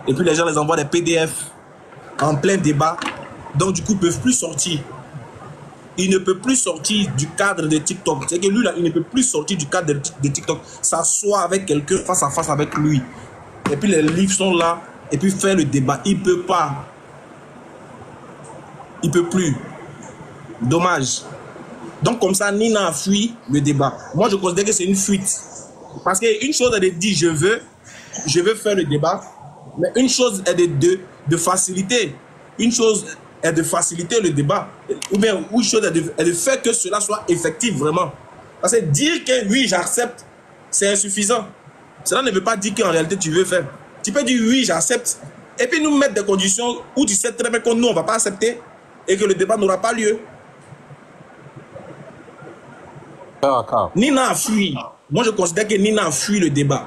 et puis les gens les envoient des PDF en plein débat. Donc du coup, ils ne peuvent plus sortir. Il ne peut plus sortir du cadre de TikTok. C'est que lui, là, il ne peut plus sortir du cadre de TikTok. S'asseoir avec quelqu'un face à face avec lui. Et puis les livres sont là. Et puis faire le débat. Il ne peut pas. Il ne peut plus. Dommage. Donc comme ça, Nina a fui le débat. Moi, je considère que c'est une fuite. Parce qu'une chose est de dire je veux faire le débat. Mais une chose est de faciliter. Une chose est de faciliter le débat. Ou bien une chose est de faire que cela soit effectif vraiment. Parce que dire que oui, j'accepte, c'est insuffisant. Cela ne veut pas dire qu'en réalité tu veux faire. Tu peux dire oui, j'accepte. Et puis nous mettre des conditions où tu sais très bien que nous, on ne va pas accepter et que le débat n'aura pas lieu. Nina a fui. Moi, je considère que Nina a fui le débat.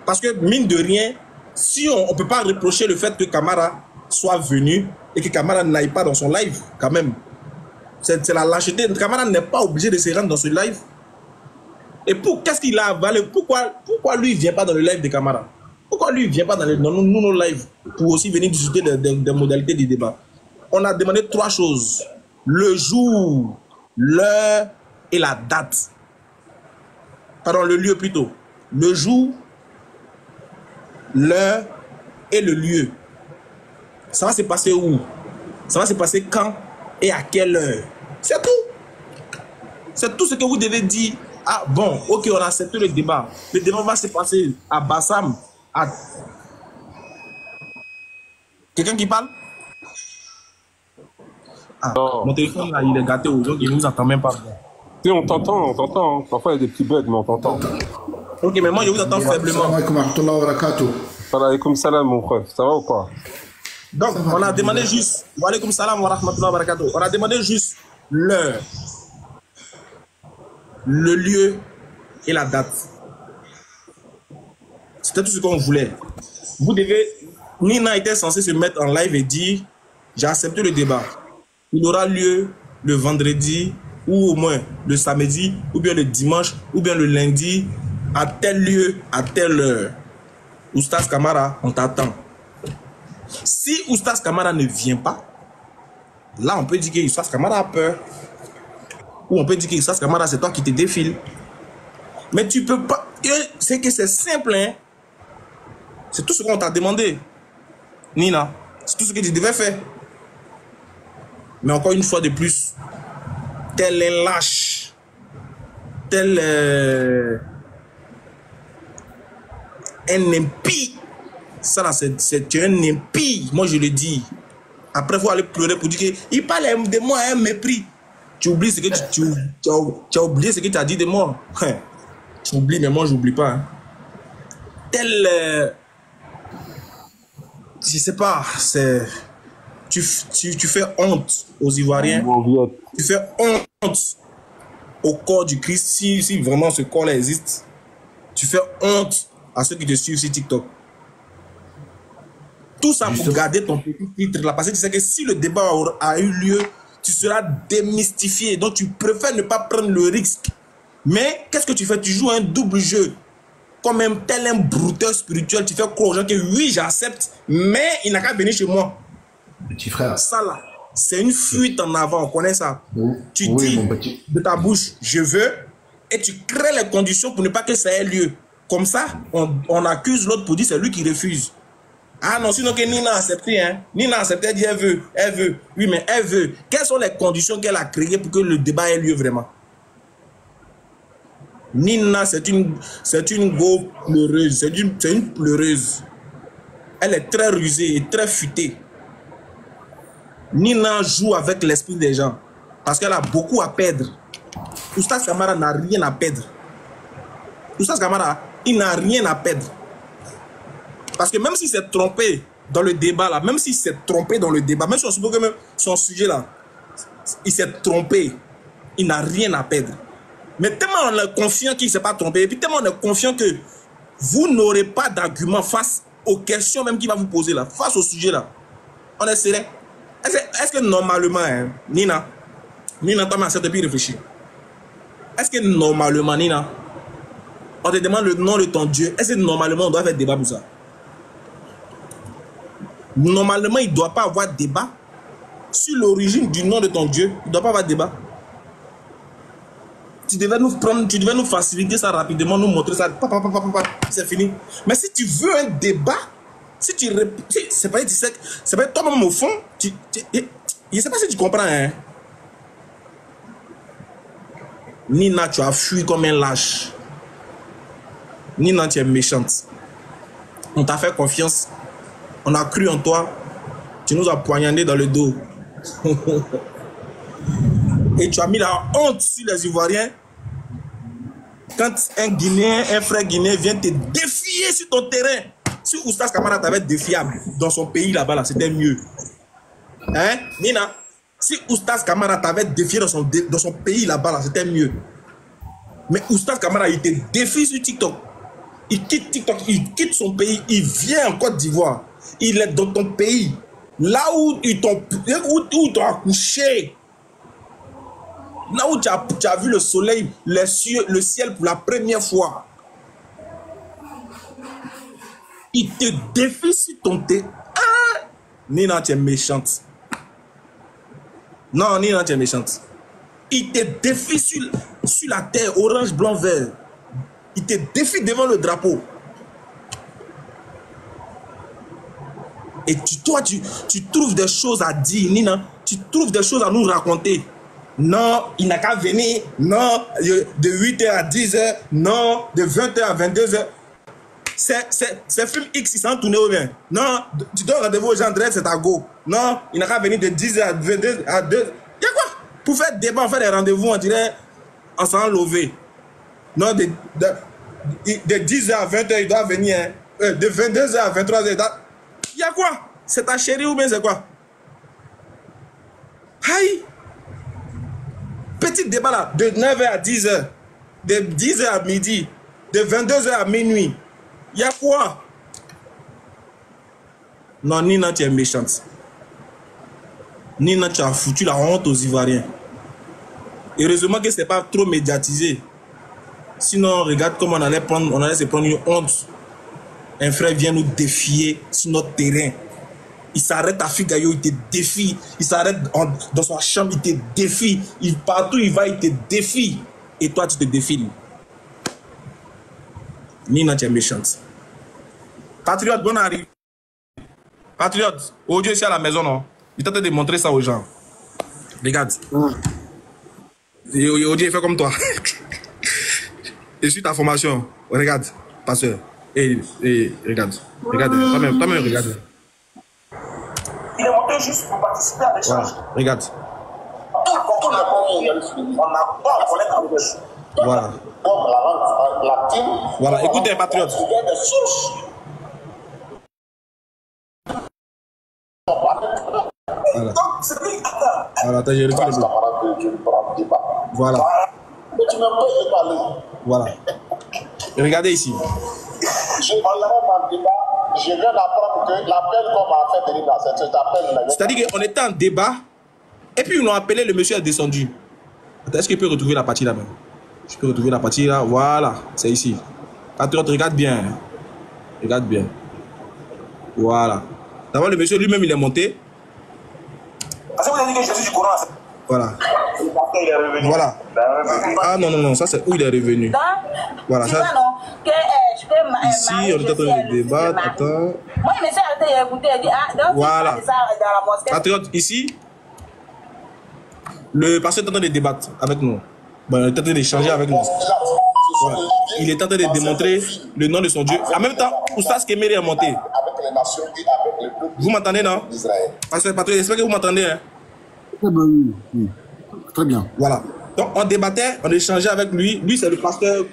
Parce que, mine de rien, si on ne peut pas reprocher le fait que Camara soit venu et que Camara n'aille pas dans son live, quand même. C'est la lâcheté. Camara n'est pas obligé de se rendre dans ce live. Et qu'est-ce qu'il a avalé? Pourquoi lui, il ne vient pas dans le live de Camara? Pourquoi lui, il ne vient pas dans nos lives pour aussi venir discuter des modalités du débat? On a demandé 3 choses. Le jour, l'heure et la date. Pardon, le lieu plutôt. Le jour, l'heure et le lieu. Ça va se passer où? Ça va se passer quand et à quelle heure? C'est tout. C'est tout ce que vous devez dire. Ah bon, ok, on a accepté le débat. Le débat va se passer à Bassam. Quelqu'un qui parle? Ah, mon téléphone là, il est gâté, donc il ne nous entend même pas. Si, on t'entend, hein. Parfois, il y a des petits bugs, mais on t'entend. Ok, mais moi, je vous entends faiblement. Salam alaikum salam, mon frère. Ça va ou pas? Donc, on a demandé juste... Wa alaikum salam wa rahmatullahi wa barakatuh. On a demandé juste l'heure, le lieu et la date. C'était tout ce qu'on voulait. Vous devez... Nina était censé se mettre en live et dire « J'ai accepté le débat. Il aura lieu le vendredi ou au moins le samedi ou bien le dimanche ou bien le lundi à tel lieu, à telle heure. Oustaz Camara, on t'attend. » Si Oustaz Camara ne vient pas, là on peut dire que Oustaz Camara a peur. Ou on peut dire que Oustaz Camara c'est toi qui te défile. Mais tu peux pas... C'est que c'est simple, hein. C'est tout ce qu'on t'a demandé. Nina, c'est tout ce que tu devais faire. Mais encore une fois de plus, tel est lâche. tel un impie. Ça là, c'est un impie, moi je le dis. Après, il faut aller pleurer pour dire qu'il parle de moi à un mépris. Tu oublies ce que tu as oublié ce que tu as dit de moi. Tu oublies, mais moi je n'oublie pas. Hein. Tel... je sais pas, c'est... Tu fais honte aux Ivoiriens. Tu fais honte au corps du Christ. Si vraiment ce corps-là existe, tu fais honte à ceux qui te suivent sur TikTok. Tout ça pour garder ton petit titre là. Parce que tu sais que si le débat a eu lieu, tu seras démystifié. Donc tu préfères ne pas prendre le risque. Mais qu'est-ce que tu fais? Tu joues un double jeu. Comme un tel un brouteur spirituel. Tu fais croire aux gens que oui, j'accepte, mais il n'a qu'à venir chez moi. Petit frère. Ça là, c'est une fuite en avant. On connaît ça. Tu dis de ta bouche, je veux, et tu crées les conditions pour ne pas que ça ait lieu. Comme ça, on accuse l'autre pour dire c'est lui qui refuse. Ah non, sinon que Nina a accepté, hein. Nina a accepté, elle dit elle veut. Oui, mais elle veut. Quelles sont les conditions qu'elle a créées pour que le débat ait lieu vraiment? Nina, c'est une go pleureuse, c'est une pleureuse. Elle est très rusée et très futée. Nina joue avec l'esprit des gens parce qu'elle a beaucoup à perdre. Oustaz Kamara n'a rien à perdre. Oustaz Kamara, il n'a rien à perdre. Parce que même s'il s'est trompé dans le débat là, même si on suppose que même son sujet là, il s'est trompé, il n'a rien à perdre. Mais tellement on est confiant qu'il ne s'est pas trompé, et puis tellement on est confiant que vous n'aurez pas d'argument face aux questions même qu'il va vous poser là, face au sujet là. On est serein. Est-ce que normalement, hein, Nina, t'as ma et puis réfléchir. Est-ce que normalement, Nina, on te demande le nom de ton Dieu, est-ce que normalement on doit faire débat pour ça? Normalement, il ne doit pas avoir débat sur l'origine du nom de ton Dieu. Il ne doit pas avoir débat. Tu devais nous faciliter ça rapidement, nous montrer ça. C'est fini. Mais si tu veux un débat, c'est pas toi-même au fond. Je ne sais pas si tu comprends. Hein? Nina, tu as fui comme un lâche. Nina, tu es méchante. On t'a fait confiance. On a cru en toi. Tu nous as poignardé dans le dos. Et tu as mis la honte sur les Ivoiriens. Quand un Guinéen, un frère guinéen vient te défier sur ton terrain. Si Oustaz Kamara t'avait défié dans son pays là-bas, là, c'était mieux. Hein, Nina? Si Oustaz Kamara t'avait défié dans son pays là-bas, là, c'était mieux. Mais Oustaz Kamara, il te défie sur TikTok. Il quitte TikTok, il quitte son pays, il vient en Côte d'Ivoire. Il est dans ton pays. Là où ils t'ont accouché. Là où tu as vu le soleil, le ciel pour la première fois. Il te défie sur ton thé. Ah! Nina, tu es méchante. Non, Nina, tu es méchante. Il te défie sur la terre, orange, blanc, vert. Il te défie devant le drapeau. Et toi, tu trouves des choses à dire, Nina. Tu trouves des choses à nous raconter. Non, il n'a qu'à venir. Non, de 8h à 10h. Non, de 20h à 22h. C'est film X, ils s'en tourné ou bien. Non, tu donnes rendez-vous aux gens, c'est à go. Non, il n'a qu'à venir de 10h à 22h à 2h. Il y a quoi? Pour faire débat, on fait des rendez-vous, on dirait, on s'en lever. Non, de 10h à 20h, il doit venir. Hein. De 22h à 23h, il y a quoi? C'est ta chérie ou bien c'est quoi? Aïe! Petit débat là, de 9h à 10h, de 10h à midi, de 22h à minuit. Il y a quoi? Non, Nina, tu es méchante. Nina, tu as foutu la honte aux Ivoiriens. Heureusement que ce n'est pas trop médiatisé. Sinon, regarde comment on allait se prendre une honte. Un frère vient nous défier sur notre terrain. Il s'arrête à Figayo, il te défie. Il s'arrête dans sa chambre, il te défie. Partout il va, il te défie. Et toi, tu te défiles. Nina, tu es méchante. Patriote, bonne arrivée. Patriote, aujourd'hui, ici à la maison, non? Il t'entend de montrer ça aux gens. Regarde. Aujourd'hui, il fait comme toi. Et sur ta formation, regarde, pasteur. Et regarde. Regarde. Toi-même, regarde. Il est monté juste pour participer à l'échange. Voilà, regarde. On n'a pas à connaître avec eux. Voilà. Comme la langue latine. Voilà, écoutez, patriotes. Il y a des sources. Voilà. Donc, c'est lui, attends. Voilà, attends, j'ai reçu le bloc. Voilà. Mais tu ne peux pas parler. Voilà. Et regardez ici. Je viens d'apprendre que l'appel qu'on m'a fait venir dans cet appel. C'est-à-dire qu'on était en débat, et puis ils l'ont appelé, le monsieur est descendu. Attends, est-ce qu'il peut retrouver la partie là-bas? Je peux retrouver la partie là, voilà, c'est ici. Patriote, regarde bien. Regarde bien. Voilà. D'abord, le monsieur lui-même, il est monté. Parce que vous avez dit que Jésus du Coran. Voilà. Il est revenu. Voilà. Ah non, non, non, ça c'est où il est revenu. Voilà, ça. Ici, on est en train de débattre. Attends. Voilà. Patriote, ici, le pasteur est en train de débattre avec nous. Bon, il est en train d'échanger avec nous. Voilà. Il est en train de démontrer le nom de son Dieu. En même temps, Oustaz Kéméré est monté. Vous m'entendez, non? Pasteur, j'espère que vous m'entendez. Hein? Oui. Très bien. Voilà. Donc, on débattait, on échangeait avec lui. Lui, c'est le pasteur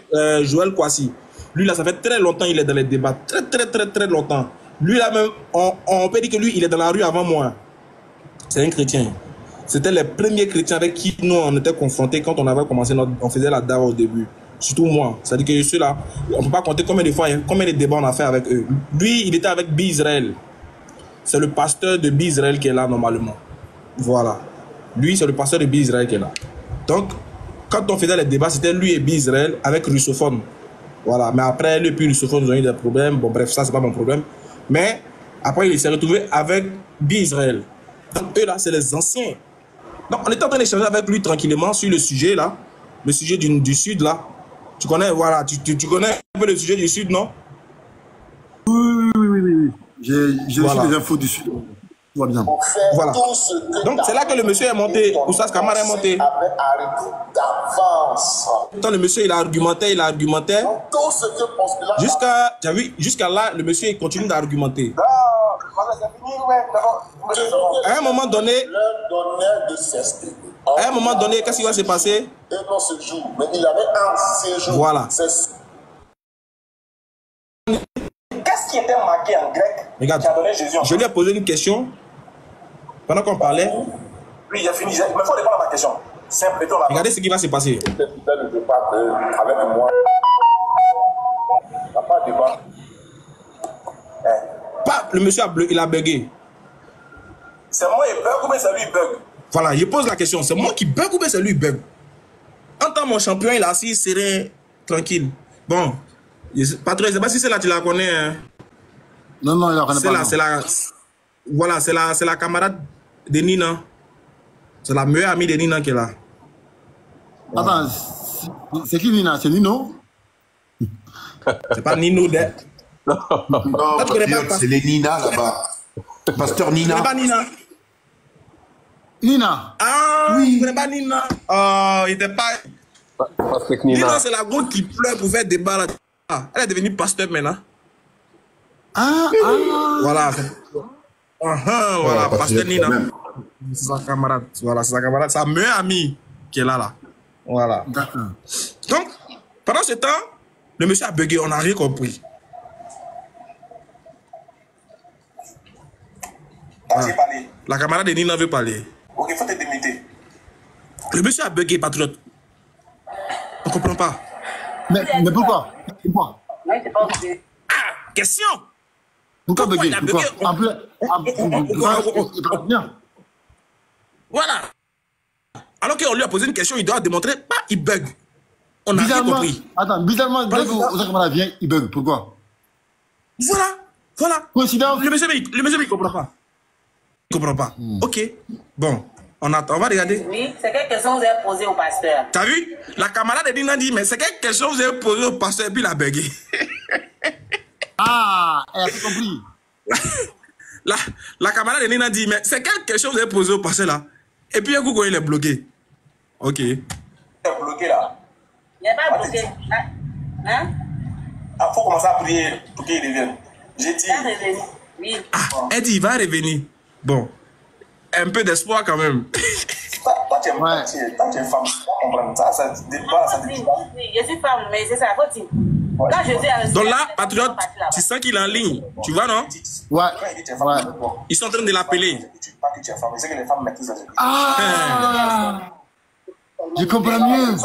Joël Kwasi. Lui, là, ça fait très longtemps qu'il est dans les débats. Très longtemps. Lui, là, même, on peut dire que lui, il est dans la rue avant moi. C'est un chrétien. C'était les premiers chrétiens avec qui nous, on était confrontés quand on avait commencé, on faisait la dawa au début. Surtout moi. C'est-à-dire que ceux-là, on ne peut pas compter combien de fois, combien de débats on a fait avec eux. Lui, il était avec Bi-Israël. C'est le pasteur de Bi-Israël qui est là, normalement. Voilà. Lui, c'est le pasteur de Bi-Israël qui est là. Donc, quand on faisait les débats, c'était lui et Bi-Israël avec Russophone. Voilà. Mais après, lui et puis Russophone, ils ont eu des problèmes. Bon, bref, ça, c'est pas mon problème. Mais après, il s'est retrouvé avec Bi-Israël. Donc, eux, là, c'est les anciens. Donc, on était en train d'échanger avec lui tranquillement sur le sujet, là. Le sujet du Sud, là. Tu connais, voilà, tu connais un peu le sujet du Sud, non? Oui. J'ai voilà. reçu les infos du Sud. Tout va bien. Voilà. Donc, c'est là que le monsieur est monté. Oustaz Kamara est monté. Quand le monsieur, il a argumenté. Jusqu'à là, le monsieur, il continue d'argumenter. À un moment donné, qu'est-ce qui va se passer? Voilà. Qu'est-ce qui était marqué en grec? Regarde, je lui ai posé une question pendant qu'on parlait. Oui, il a fini. Il me faut répondre à ma question. Regardez ce qui va se passer. Avec moi. Pas de débat. Le monsieur il a bugué. C'est moi qui bug ou bien c'est lui qui bug? Voilà, je pose la question. C'est moi qui bug ou bien c'est lui qui bug? En tant que mon champion, il est assis, serein, tranquille. Bon, patron, je ne sais pas si c'est là tu la connais. Hein. Non, il la connaît pas. Voilà, c'est la camarade de Nina. C'est la meilleure amie de Nina qui est là. Voilà. Attends, c'est qui Nina? C'est Nino? C'est pas Nino de... Non, c'est les Nina là-bas. Pasteur Nina. Tu connais pas Nina? Nina. Ah, oui. Tu connais pas Nina? Oh, il était pas... Nina, c'est la goutte qui pleure pour faire des balles. Elle est devenue pasteur maintenant. Voilà. Voilà, pasteur Nina. C'est sa camarade. Voilà, c'est sa camarade. Sa meilleure amie qui est là. Voilà. Donc, pendant ce temps, le monsieur a bugué, on n'a rien compris. Voilà. La camarade de Nina veut parler. Ok, il faut te démiter. Le monsieur a bugué, patriote. On ne comprend pas. Mais pourquoi? Question. Pourquoi buguer? Voilà. Alors qu'on lui a posé une question, il doit démontrer, il bug. On n'a rien compris. Attends, bizarrement, dès que Oustaz Kamara vient, il bug. Pourquoi? Voilà. Coïncidence. Le monsieur, il ne comprend pas. Il ne comprend pas. Ok. Bon. On va regarder. Oui, c'est quelle question vous avez posée au pasteur? T'as vu? La camarade de Nina dit, mais c'est quelle question vous avez posée au pasteur et puis il a bugué. Elle a tout compris. La camarade de Nina dit, mais c'est quelle question vous avez posée au pasteur là? Et puis un coup, il est bloqué. Ok. Il est bloqué là. Il n'est pas bloqué. Hein? Il faut commencer à prier pour qu'il revienne. J'ai dit. Il va revenir. Oui. Ah, elle dit, il va revenir. Bon, un peu d'espoir quand même. Toi, tu es femme, tu comprends ça, ça te dit pas. Je suis femme, mais c'est ça, faut dire. Quand je suis Donc là, patriote, tu sens qu'il est en ligne. Tu vois, non? Ouais. Ils sont en train de l'appeler. Ah! Je comprends mieux.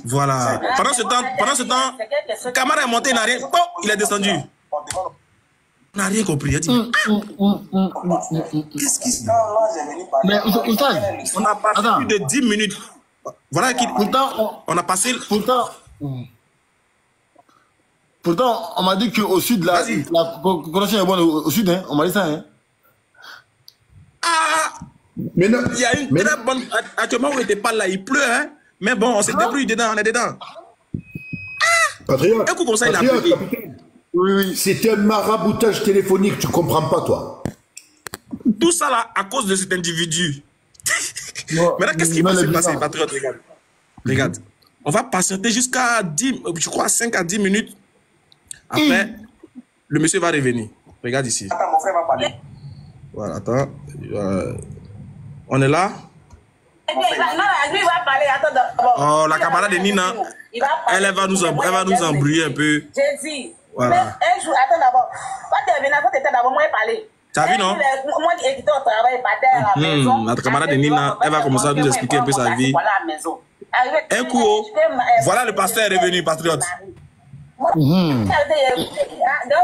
Voilà. Pendant ce temps, Camara est monté, il n'a rien. Oh, il est descendu. On n'a rien compris. Il a dit, Qu'est-ce qui se passe? Mais, Oustaz, on a passé plus de 10 minutes. Voilà qu'il. pourtant, On a passé. Pourtant, on m'a dit qu'au sud, la connexion est bonne au sud, hein. On m'a dit ça, hein. Ah! Mais non. Il y a une très bonne. Actuellement, on n'était pas là, il pleut, hein. Mais bon, on s'est débrouillé dedans, on est dedans. Patriote, Un coup comme ça, il a payé. Oui. c'est un maraboutage téléphonique, tu comprends pas, toi. Tout ça là, à cause de cet individu. Non, Maintenant, qu'est-ce qui va non, se non, passer, non. patriote? Regarde. Regarde. On va patienter jusqu'à 10, je crois 5 à 10 minutes. Après, le monsieur va revenir. Regarde ici. Attends, mon frère va parler. Voilà, attends. On est là. Non, lui, il va parler. Attends, d'abord. Oh, la camarade de Nina, elle va nous embrouiller un peu. J'ai dit. Voilà. Mais un jour, attends d'abord. Quand tu es venu, quand tu étais d'abord, moi, il parlait. T'as vu, non? Moi, qui étais au travail, il partait à la maison. Notre camarade de Nina, elle va commencer à nous expliquer un peu sa vie. Un coup, voilà le pasteur est revenu, patriote. Donc,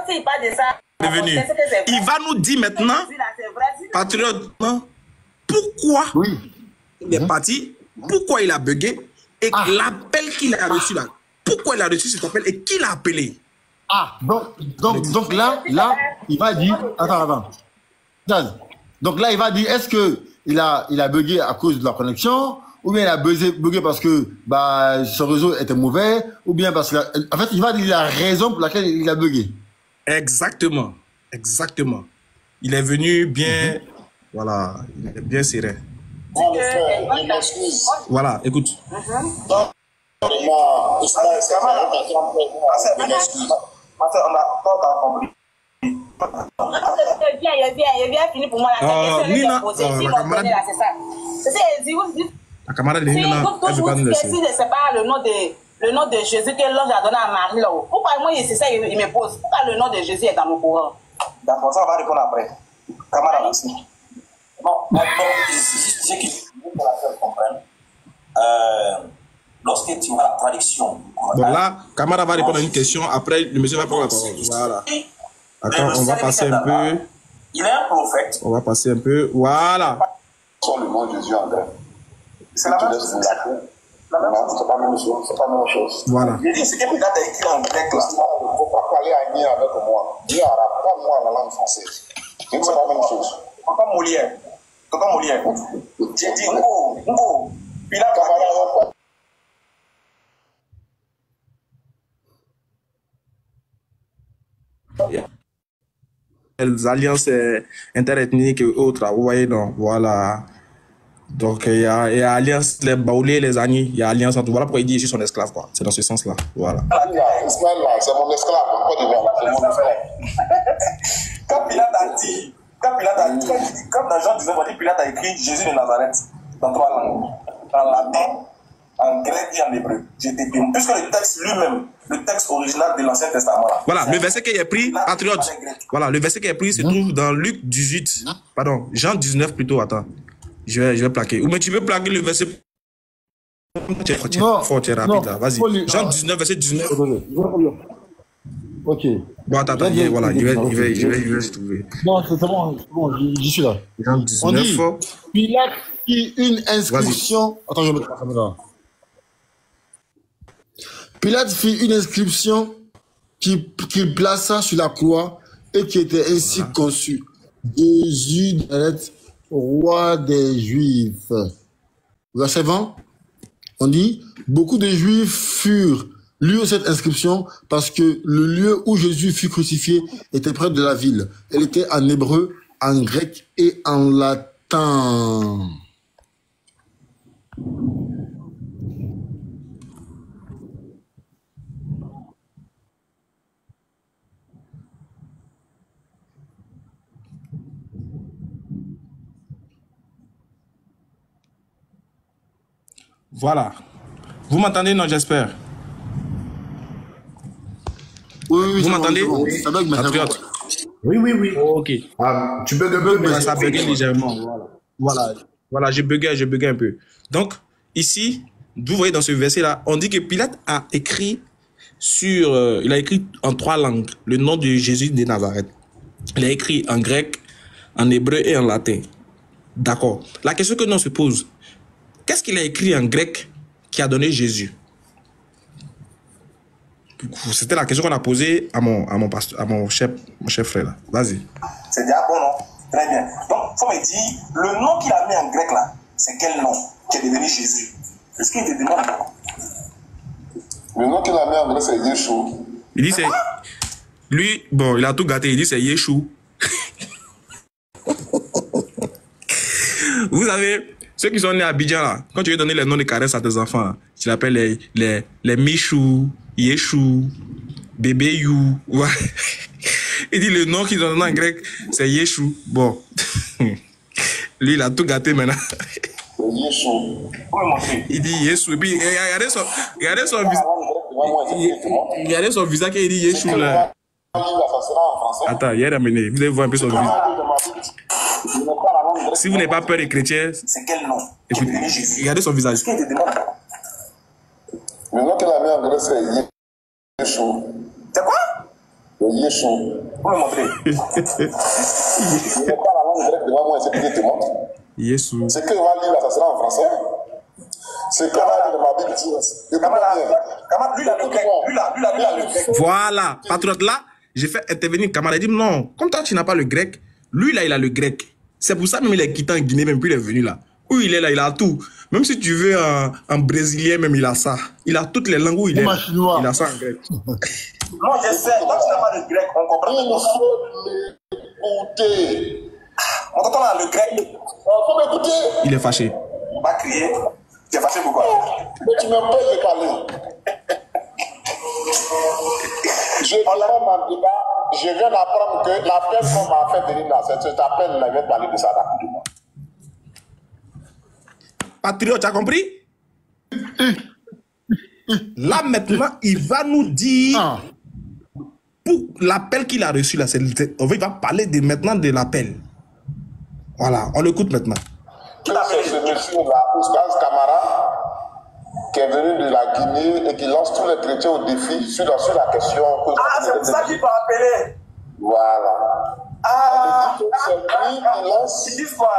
s'il parle de ça, Revenu. Il va nous dire maintenant, patriote, non, pourquoi il est parti, pourquoi il a bugué, et l'appel qu'il a reçu là. Pourquoi il a reçu cet appel et qui l'a appelé? Ah, donc là, il va dire, attends. Donc là, il va dire, est-ce que il a bugué à cause de la connexion, ou bien il a bugué parce que son réseau était mauvais, ou bien parce que, en fait, il va dire la raison pour laquelle il a bugué. Exactement. Il est venu bien, voilà, il est bien serein. Voilà, écoute. La camarade de Nina, elle veut pas nous laisser. C'est pas le nom de Jésus que l'ange a donné à Marie là. Pourquoi moi, c'est ça, il me pose. Pourquoi le nom de Jésus est dans mon courant? D'accord, ça on va répondre après. Camarade aussi. Non, ce qui faut que la personne comprenne, lorsque tu vois la traduction. Bon, là, Camara va répondre à une question, après le monsieur va prendre la parole. Voilà. Attends, on va passer un peu. Il est un prophète. On va passer un peu. Voilà. Le nom de Jésus en grec. C'est la même chose. C'est pas la même chose. C'est pas la même chose. Voilà. Il dit, ce que Pilate a écrit en grec là. Il ne faut pas parler à Nia avec moi. Dis arabe, pas moi la langue française. C'est pas la même chose. Papa Molière. J'ai dit, Ngo. Pilate a parlé. Les alliances interethniques et autres, vous voyez, donc voilà. Donc il y a alliance, les Baoulés, les Agnis, il y a alliance entre. Voilà pourquoi il dit je suis son esclave, quoi. C'est dans ce sens-là. Voilà. C'est mon esclave, c'est mon esclave. Quand Pilate a dit, comme dans Jean 19, Pilate a écrit Jésus de Nazareth dans 3 langues, en latin, en grec et en hébreu. J'étais bien. Puisque le texte lui-même, le texte original de l'Ancien Testament. Voilà, le verset qui est pris, patriote. Voilà, le verset qui est pris se trouve dans Luc 18. Pardon, Jean 19 plutôt, attends. Je vais plaquer. Ou mais tu veux plaquer le verset. Fort, tu es rapide là. Vas-y. Jean 19, verset 19. Ok. Bon, attends, voilà, je vais se trouver. Non, c'est bon, j'y suis là. Jean 19. On dit, Pilate fit une inscription. Attends, je vais mettre la caméra. Pilate fit une inscription qu'il plaça sur la croix et qui était ainsi conçue. Jésus de Nazareth, roi des Juifs. Verset 20, on dit, beaucoup de Juifs furent lus cette inscription parce que le lieu où Jésus fut crucifié était près de la ville. Elle était en hébreu, en grec et en latin. Voilà. Vous m'entendez, non, j'espère? Oui, vous m'entendez? Patriote. Oui. Ok. Tu bugs un peu, mais ça buguait légèrement. Voilà, je buguais un peu. Donc, ici, vous voyez dans ce verset-là, on dit que Pilate a écrit il a écrit en 3 langues le nom de Jésus de Nazareth. Il a écrit en grec, en hébreu et en latin. D'accord. La question que l'on se pose, qu'est-ce qu'il a écrit en grec qui a donné Jésus? C'était la question qu'on a posée à mon chef frère là. Vas-y. C'est déjà bon, non? Très bien. Donc, faut me dire, le nom qu'il a mis en grec là, c'est quel nom qui est devenu Jésus? Est-ce qu'il te demande? Le nom qu'il a mis en grec, c'est Yeshua. Il dit c'est... Lui, bon, il a tout gâté. Il dit c'est Yeshua. Vous savez, ceux qui sont nés à Abidjan là, quand tu veux donner les noms de caresses à tes enfants, tu l'appelles les Michou, Yeshou, Bébé You. Ouais. Il dit le nom qu'ils ont donné en grec, c'est Yeshou. Bon. Lui, il a tout gâté maintenant. Yeshua. Il dit Yeshou. Et puis, regardez son visage qu'il dit Yeshou là. Attends, il a amené. Vous allez voir un peu son visage. Si vous n'avez pas peur des chrétiens, c'est quel nom? Écoutez, regardez son visage. Le nom qu'il a mis en grec, c'est Yeshua. C'est quoi? Yeshua. Vous me montrez. Je n'ai pas la langue grecque devant moi, c'est que je te montre. Yeshua. Ce que va lire là, ça sera en français. Ce que va lire dans ma Bible, lui, il a le grec. Lui, il a le grec. Voilà. Patriote là, j'ai fait intervenir Kamara. Il dit non, comme toi, tu n'as pas le grec, lui là, il a le grec. C'est pour ça même il est quitté en Guinée, même puis il est venu là. Où il est là, il a tout. Même si tu veux un brésilien, même il a ça. Il a toutes les langues où il est. Il a ça en grec. Non, je sais, toi tu n'as pas de grec, on comprend. Il faut m'écouter. On t'entend là, le grec. Il faut m'écouter. Il est fâché. On va crier. Tu es fâché pourquoi? Mais tu m'empêches de parler. Je demande mon débat. Je viens d'apprendre que la peine qu'on m'a fait venir là, c'est cette peine, là, je vais parler de ça à de moi. Patriote, tu as compris? Là maintenant, il va nous dire pour l'appel qu'il a reçu là. Il va parler maintenant de l'appel. Voilà, on l'écoute maintenant. C'est ce monsieur-là, Oustaz Camara, qui est venu de la Guinée et qui lance tous les chrétiens au défi sur la question. C'est pour ça qu'il peut appeler. Voilà. C'est lui qui lance. Il dit quoi?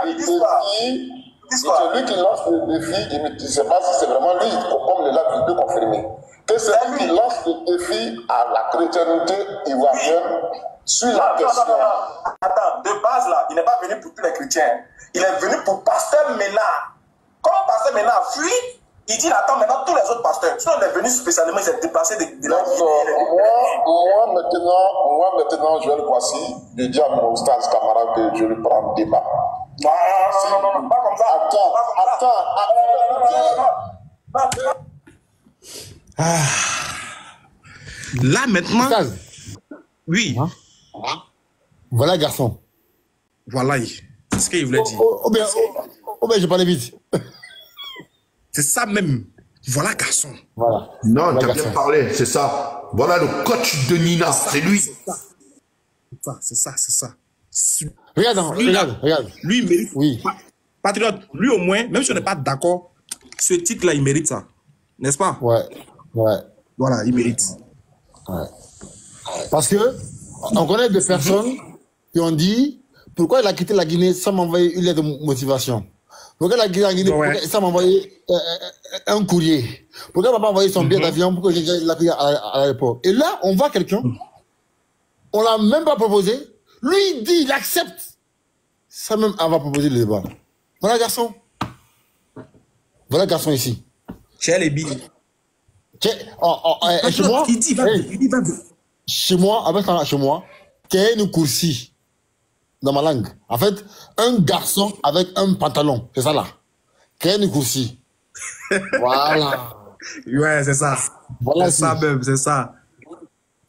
C'est lui qui lance le défi. Je ne sais pas si c'est vraiment lui, comme il l'a pu confirmer. Que c'est lui qui lance le défi à la chrétienté ivoirienne sur la question. Attends, de base là, il n'est pas venu pour tous les chrétiens. Il est venu pour Pasteur Ménard. Comme Pasteur Ménard fuit, il dit attends maintenant tous les autres pasteurs. Sinon il est venu spécialement, il s'est déplacé de la Guinée. Moi maintenant, Joël Kwasi, je dis à mon Oustaz Camara que je le prends en débat. Non, pas comme ça. Attends. Là maintenant. Oustaz. Oui. Voilà, garçon. Voilà. C'est ce qu'il voulait dire. Oh bien, je parlais vite. C'est ça même. Voilà, garçon. Voilà. Non, tu as bien parlé, c'est ça. Voilà le coach de Nina, c'est lui. C'est ça. Regarde. Lui, il mérite. Oui. Patriote, lui au moins, même si on n'est pas d'accord, ce titre-là, il mérite ça. N'est-ce pas? Ouais. Voilà, il mérite. Ouais. Parce que on connaît des personnes qui ont dit pourquoi il a quitté la Guinée sans m'envoyer une lettre de motivation. Pourquoi il a quitté la Guinée sans m'envoyer un courrier. Pourquoi il m'a pas envoyé son billet d'avion pour que je l'accueille à l'aéroport. Et là, on voit quelqu'un, on l'a même pas proposé. Lui, il dit, il accepte. Ça même, on va proposer le débat. Voilà, garçon. Voilà, garçon ici. Chez les billes. Chez moi, chez moi, qu'est une coursie dans ma langue. En fait, un garçon avec un pantalon, c'est ça là. Qu'est une coursie. Voilà. Ouais, c'est ça. Voilà, c'est ça même, c'est ça.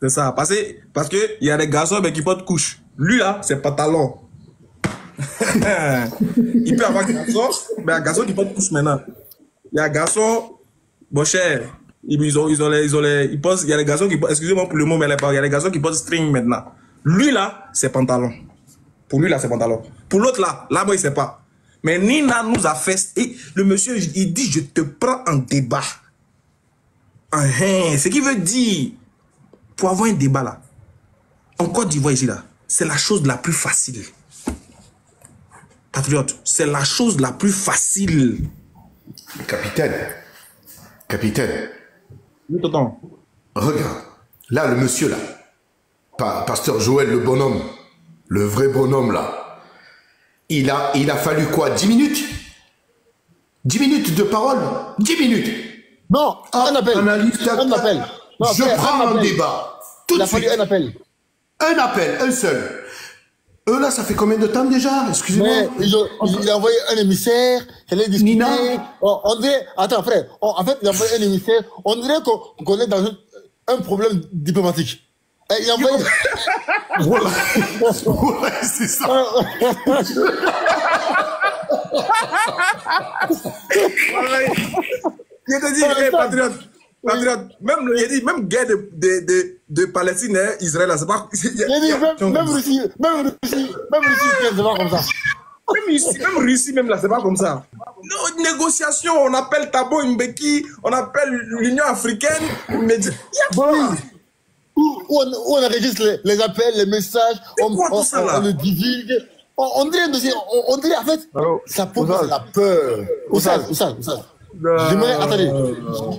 C'est ça. Parce que il y a des garçons qui portent couche. Lui là, c'est pantalon. Il peut avoir un garçon, mais un garçon qui porte couche maintenant. Il y a un garçon, bon cher, ils pensent, il y a les garçons qui, excusez-moi pour le mot, mais il y a les garçons qui portent string maintenant. Lui là, c'est pantalon. Pour lui là, c'est pantalon. Pour l'autre là, moi il sait pas. Mais Nina nous a fait, et le monsieur, il dit, je te prends en débat. Ce qui veut dire, pour avoir un débat là, en Côte d'Ivoire ici là, c'est la chose la plus facile. Patriote, c'est la chose la plus facile. Capitaine. Oui, tonton. Regarde, là, le monsieur là, Pasteur Joël, le bonhomme, le vrai bonhomme là, il a fallu quoi, 10 minutes 10 minutes de parole 10 minutes. Non, un appel. Un appel. Non, je prends un débat. Tout de suite. Un appel. Un appel, un seul. Là, ça fait combien de temps déjà? Excusez-moi. Il a envoyé un émissaire, elle a discuté. Nina. On dirait, attends frère, en fait, il a envoyé un émissaire, on dirait qu'on est dans un problème diplomatique. Et il a envoyé... Voilà, c'est ça. Je te dis, hey, patriote, même, il dit, même guerre de Palestine et Israël, c'est pas... Même Russie, c'est pas comme ça. Même Russie, même là, c'est pas comme ça. Nos négociations, on appelle Thabo Mbeki, on appelle l'Union africaine, mais il y a quoi? Où on enregistre les appels, les messages, on le divulgue. On dirait en fait, ça pose la peur. Oussal.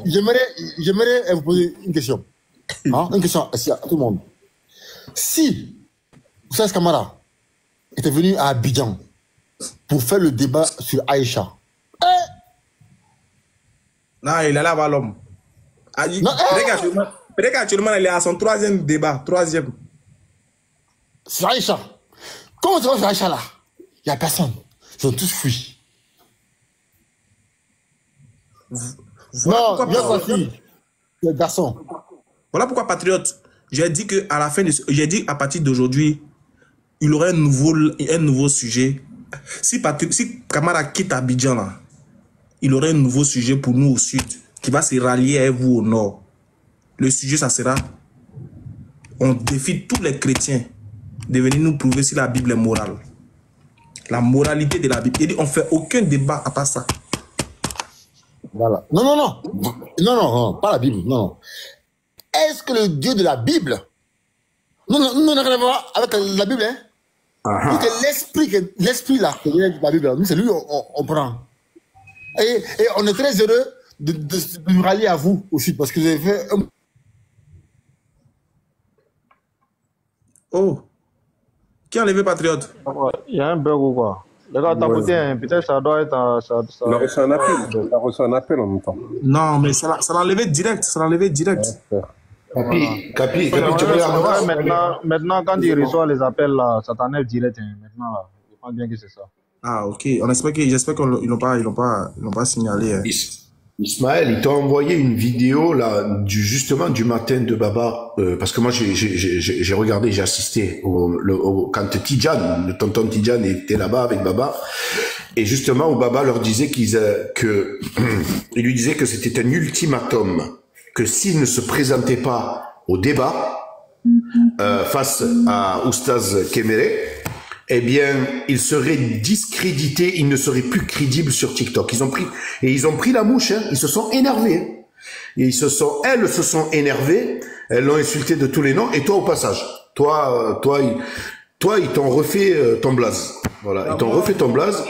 J'aimerais vous poser une question. Une question à tout le monde. Si Oussal Kamara était venu à Abidjan pour faire le débat sur Aïcha. Non, il allait avoir l'homme. Peut-être qu'actuellement, il est à son 3e débat. 3e. Sur Aïcha. Comment tu vas sur Aïcha là? Il n'y a personne. Ils ont tous fui. Non, bien voici. Les garçons. Voilà pourquoi, patriote, j'ai dit qu'à la fin j'ai dit à partir d'aujourd'hui, il aurait un nouveau sujet. Si Kamara quitte Abidjan là, il aurait un nouveau sujet pour nous au sud, qui va se rallier à vous au nord. Le sujet, ça sera, on défie tous les chrétiens de venir nous prouver si la Bible est morale. La moralité de la Bible. Il dit, on ne fait aucun débat à part ça. Voilà. Non, pas la Bible, non. Est-ce que le Dieu de la Bible, non, on n'a rien à voir avec la Bible, hein? Donc l'esprit là, de la Bible, nous c'est lui on prend. Et on est très heureux de nous rallier à vous aussi, parce que vous avez fait un... Oh, qui a enlevé Patriote? Il y a un bug ou quoi? Les gars, peut-être ça doit être... On a reçu un appel. On a reçu un appel en même temps. Non, mais ça l'a enlevé direct. Ça l'a enlevé direct. Capi, tu regardes. Maintenant, quand il reçoit les appels, là, ça t'enlève direct. Maintenant, là, je pense bien que c'est ça. Ah, ok. J'espère qu'ils l'ont pas signalé. Hein. Ismaël, il t'a envoyé une vidéo là, justement du matin de Baba, parce que moi j'ai regardé, j'ai assisté quand Tidjane, le tonton Tidjane était là-bas avec Baba, et justement où Baba leur disait il lui disait que c'était un ultimatum, que s'il ne se présentait pas au débat face à Oustaz Kéméré, eh bien, il serait discrédité, il ne serait plus crédible sur TikTok. Ils ont pris la mouche, hein, ils se sont énervés. Hein. Et elles se sont énervées, elles l'ont insulté de tous les noms, et toi au passage. Toi, ils t'ont refait ton blaze. Voilà, ils t'ont refait ton blaze.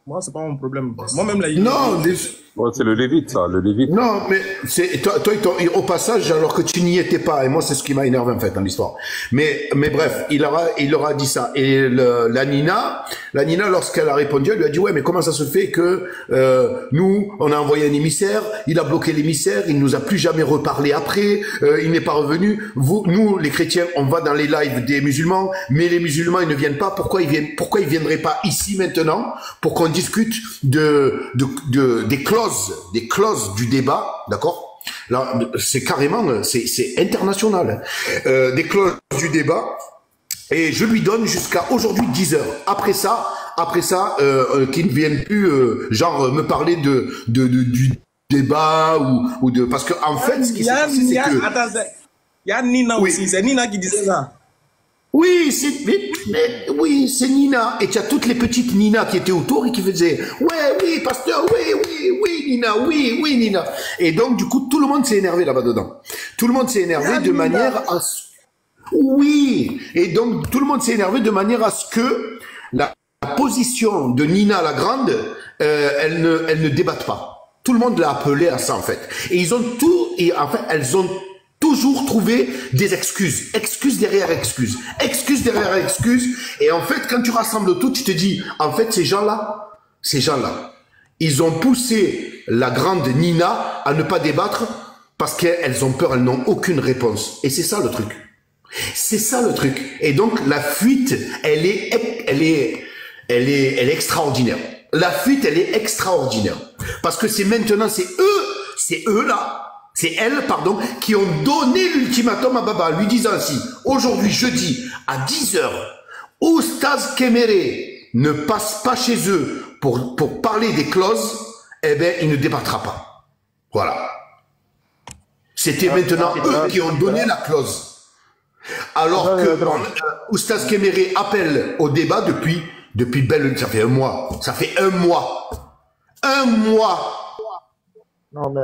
Moi, c'est pas mon problème. Moi-même, là, non, c'est le Lévite, ça, le Lévite. Non, mais c'est toi, au passage, alors que tu n'y étais pas, et moi, c'est ce qui m'a énervé en fait dans l'histoire. Mais bref, il leur a dit ça. Et la Nina, lorsqu'elle a répondu, elle lui a dit ouais, mais comment ça se fait que nous, on a envoyé un émissaire, il a bloqué l'émissaire, il nous a plus jamais reparlé après, il n'est pas revenu. Nous, les chrétiens, on va dans les lives des musulmans, mais les musulmans, ils ne viennent pas. Pourquoi ils viendraient pas ici maintenant pour qu'on discute des clauses du débat, d'accord? Là, c'est carrément, c'est international. Des clauses du débat, et je lui donne jusqu'à aujourd'hui 10 heures. Après ça, après ça, qu'ils ne viennent plus, genre, me parler du débat ou de... Parce que en fait, ce qui s'est passé, c'est que... Attends, il y a Nina aussi, c'est Nina qui disait ça. Oui, oui, c'est Nina. Et tu as toutes les petites Nina qui étaient autour et qui faisaient « Ouais, oui, pasteur, oui, Nina, oui, Nina. » Et donc, du coup, tout le monde s'est énervé là-bas dedans. Tout le monde s'est énervé de manière à... Oui. Et donc, tout le monde s'est énervé de manière à ce que la position de Nina la Grande, elle ne débatte pas. Tout le monde l'a appelé à ça, en fait. Et ils ont tout... Et en fait, elles ont toujours trouvé des excuses. Excuses derrière excuses. Excuses derrière excuses. Et en fait, quand tu rassembles tout, tu te dis, en fait, ces gens-là, ils ont poussé la grande Nina à ne pas débattre parce qu'elles ont peur, elles n'ont aucune réponse. Et c'est ça le truc. C'est ça le truc. Et donc, la fuite, elle est extraordinaire. La fuite, elle est extraordinaire. Parce que c'est maintenant, c'est eux là, c'est elles, pardon, qui ont donné l'ultimatum à Baba, lui disant ainsi, aujourd'hui, jeudi, à 10h, Oustaz Kéméré ne passe pas chez eux pour parler des clauses, eh bien, il ne débattra pas. Voilà. C'était maintenant eux qui ont donné la clause. Alors que Oustaz Kéméré appelle au débat depuis ça fait un mois. Ça fait un mois. Un mois. Non, mais,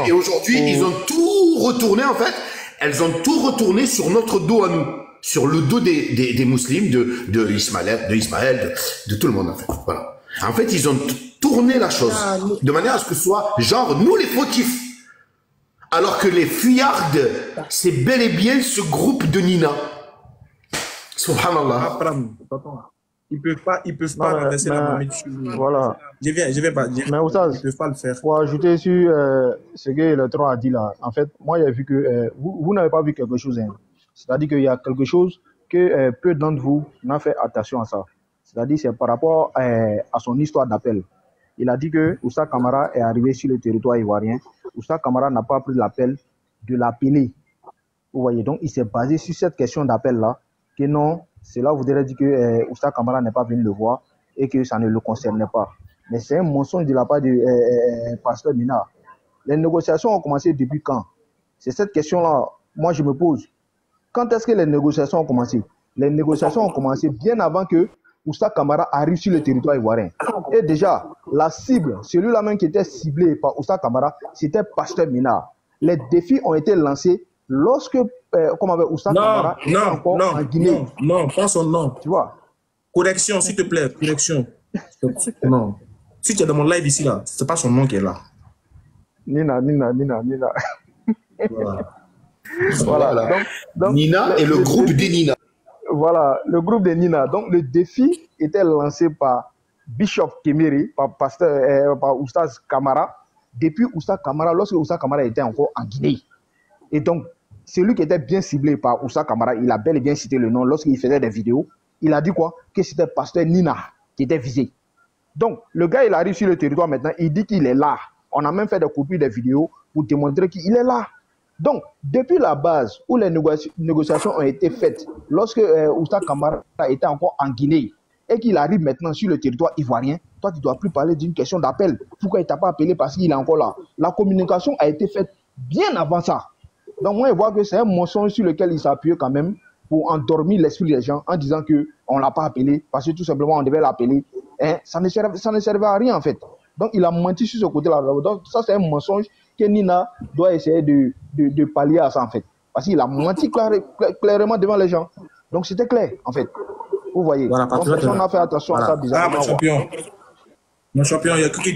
et aujourd'hui, ils ont tout retourné, en fait. Elles ont tout retourné sur notre dos à nous. Sur le dos des musulmans, de Ismaël, de tout le monde, en fait. Voilà. En fait, ils ont tourné la chose. De manière à ce que ce soit, genre, nous les fautifs. Alors que les fuyardes, c'est bel et bien ce groupe de Nina. Subhanallah. Ils peuvent pas renverser la marmite sur nous. Voilà. Je vais pas dire. Mais Oustaz, ils peuvent pas le faire. Pour ajouter sur ce que le tronc a dit là, en fait, moi j'ai vu que vous n'avez pas vu quelque chose. Hein. C'est-à-dire qu'il y a quelque chose que peu d'entre vous n'ont fait attention à ça. C'est-à-dire c'est par rapport à son histoire d'appel. Il a dit que Oustaz Camara est arrivé sur le territoire ivoirien. Oustaz Camara n'a pas pris l'appel de l'appeler. Vous voyez, donc il s'est basé sur cette question d'appel là, que non, cela voudrait dire que Oustaz Camara n'est pas venu le voir et que ça ne le concernait pas. Mais c'est un mensonge de la part du pasteur Mina. Les négociations ont commencé depuis quand? C'est cette question-là, moi je me pose. Quand est-ce que les négociations ont commencé? Les négociations ont commencé bien avant que Oustaz Camara arrive sur le territoire ivoirien. Et déjà, la cible, celui-là même qui était ciblé par Oustaz Camara, c'était pasteur Mina. Les défis ont été lancés lorsque, comme avec Oustaz Camara, en Guinée. Non, pas son nom. Tu vois? Correction, s'il te plaît, correction. Non. Si tu es dans mon live ici, là, c'est pas son nom qui est là. Nina. Voilà. Donc, Nina et le groupe des Nina. Voilà, le groupe des Nina. Donc, le défi était lancé par Bishop Kéméré, par Oustaz Camara, depuis Oustaz Camara, lorsque Oustaz Camara était encore en Guinée. Et donc, celui qui était bien ciblé par Oustaz Camara, il a bel et bien cité le nom lorsqu'il faisait des vidéos. Il a dit quoi? Que c'était pasteur Nina qui était visé. Donc, le gars, il arrive sur le territoire maintenant, il dit qu'il est là. On a même fait des copies des vidéos pour démontrer qu'il est là. Donc, depuis la base où les négociations ont été faites, lorsque Oustaz Camara était encore en Guinée et qu'il arrive maintenant sur le territoire ivoirien, toi, tu ne dois plus parler d'une question d'appel. Pourquoi il ne t'a pas appelé parce qu'il est encore là? La communication a été faite bien avant ça. Donc, moi, je vois que c'est un mensonge sur lequel il s'appuie quand même pour endormir l'esprit des gens en disant qu'on ne l'a pas appelé parce que tout simplement, on devait l'appeler. Hein? Ça ne servait à rien, en fait. Donc, il a menti sur ce côté-là. Donc, ça, c'est un mensonge que Nina doit essayer de pallier à ça, en fait. Parce qu'il a menti clairement devant les gens. Donc, c'était clair, en fait. Vous voyez. Voilà, donc, on a fait attention à ça bizarrement. Mon champion, il y a cru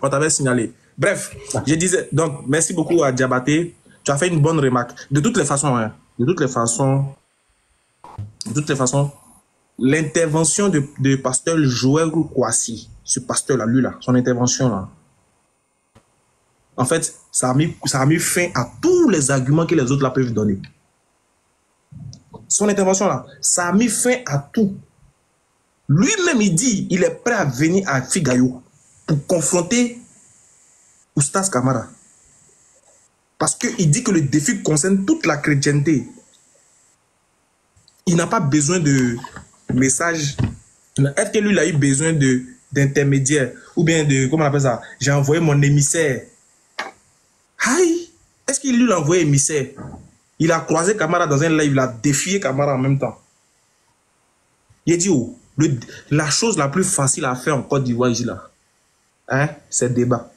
qu'on t'avait signalé. Bref, je disais, donc, merci beaucoup à Diabaté. Tu as fait une bonne remarque. De toutes les façons, l'intervention de pasteur Joël Kouassi, ce pasteur-là, lui là, son intervention là, en fait, ça a mis fin à tous les arguments que les autres là peuvent donner. Son intervention là, ça a mis fin à tout. Lui-même, il dit, il est prêt à venir à Figayo pour confronter Oustaz Camara. Parce qu'il dit que le défi concerne toute la chrétienté. Il n'a pas besoin message. Est-ce que lui, il a eu besoin d'intermédiaire ou bien de, comment on appelle ça? J'ai envoyé mon émissaire. Aïe! Est-ce qu'il lui a envoyé émissaire? Il a croisé Camara dans un live, il a défié Camara en même temps. Il a dit, oh, la chose la plus facile à faire en Côte d'Ivoire, là, hein, c'est le débat.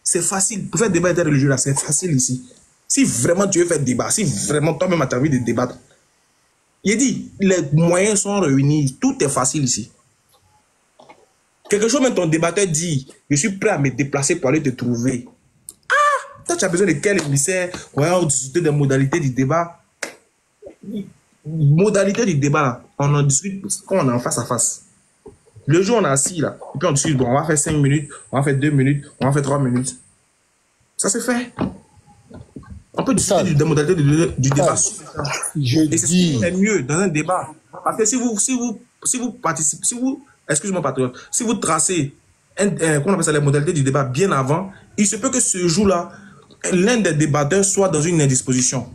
C'est facile. Pour faire débat interreligieux, là, c'est facile ici. Si vraiment tu veux faire débat, si vraiment toi-même tu as envie de débattre, il a dit, les moyens sont réunis, tout est facile ici. Quelque chose, même ton débatteur dit, je suis prêt à me déplacer pour aller te trouver. Ah, toi, tu as besoin de quel émissaire? Ouais, on discute des modalités du débat. Modalité du débat, là, on en discute quand on est en face à face. Le jour où on est assis, là, et puis on discute, bon, on va faire 5 minutes, on va faire 2 minutes, on va faire 3 minutes. Ça se fait. On peut discuter des modalités du débat. Et c'est ce qui est mieux dans un débat. Parce que si vous participez, excuse-moi, patriote, si vous tracez, comment on appelle ça, les modalités du débat bien avant, il se peut que ce jour-là, l'un des débatteurs soit dans une indisposition.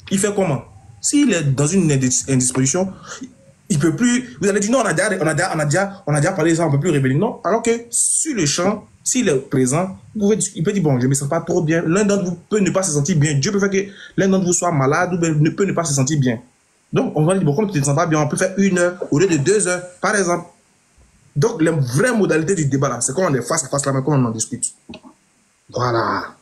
Il fait comment? S'il est dans une indisposition, il peut plus. Vous allez dire non, on a déjà parlé de ça, on ne peut plus révéler. Non, alors que sur le champ, s'il est présent, il peut dire bon, je ne me sens pas trop bien. L'un d'entre vous peut ne pas se sentir bien. Dieu peut faire que l'un d'entre vous soit malade ou ne peut ne pas se sentir bien. Donc, on va dire bon, comme tu ne te sens pas bien, on peut faire 1 heure au lieu de 2 heures, par exemple. Donc, les vraies modalités du débat là, c'est quand on est face à face là, mais quand on en discute. Voilà.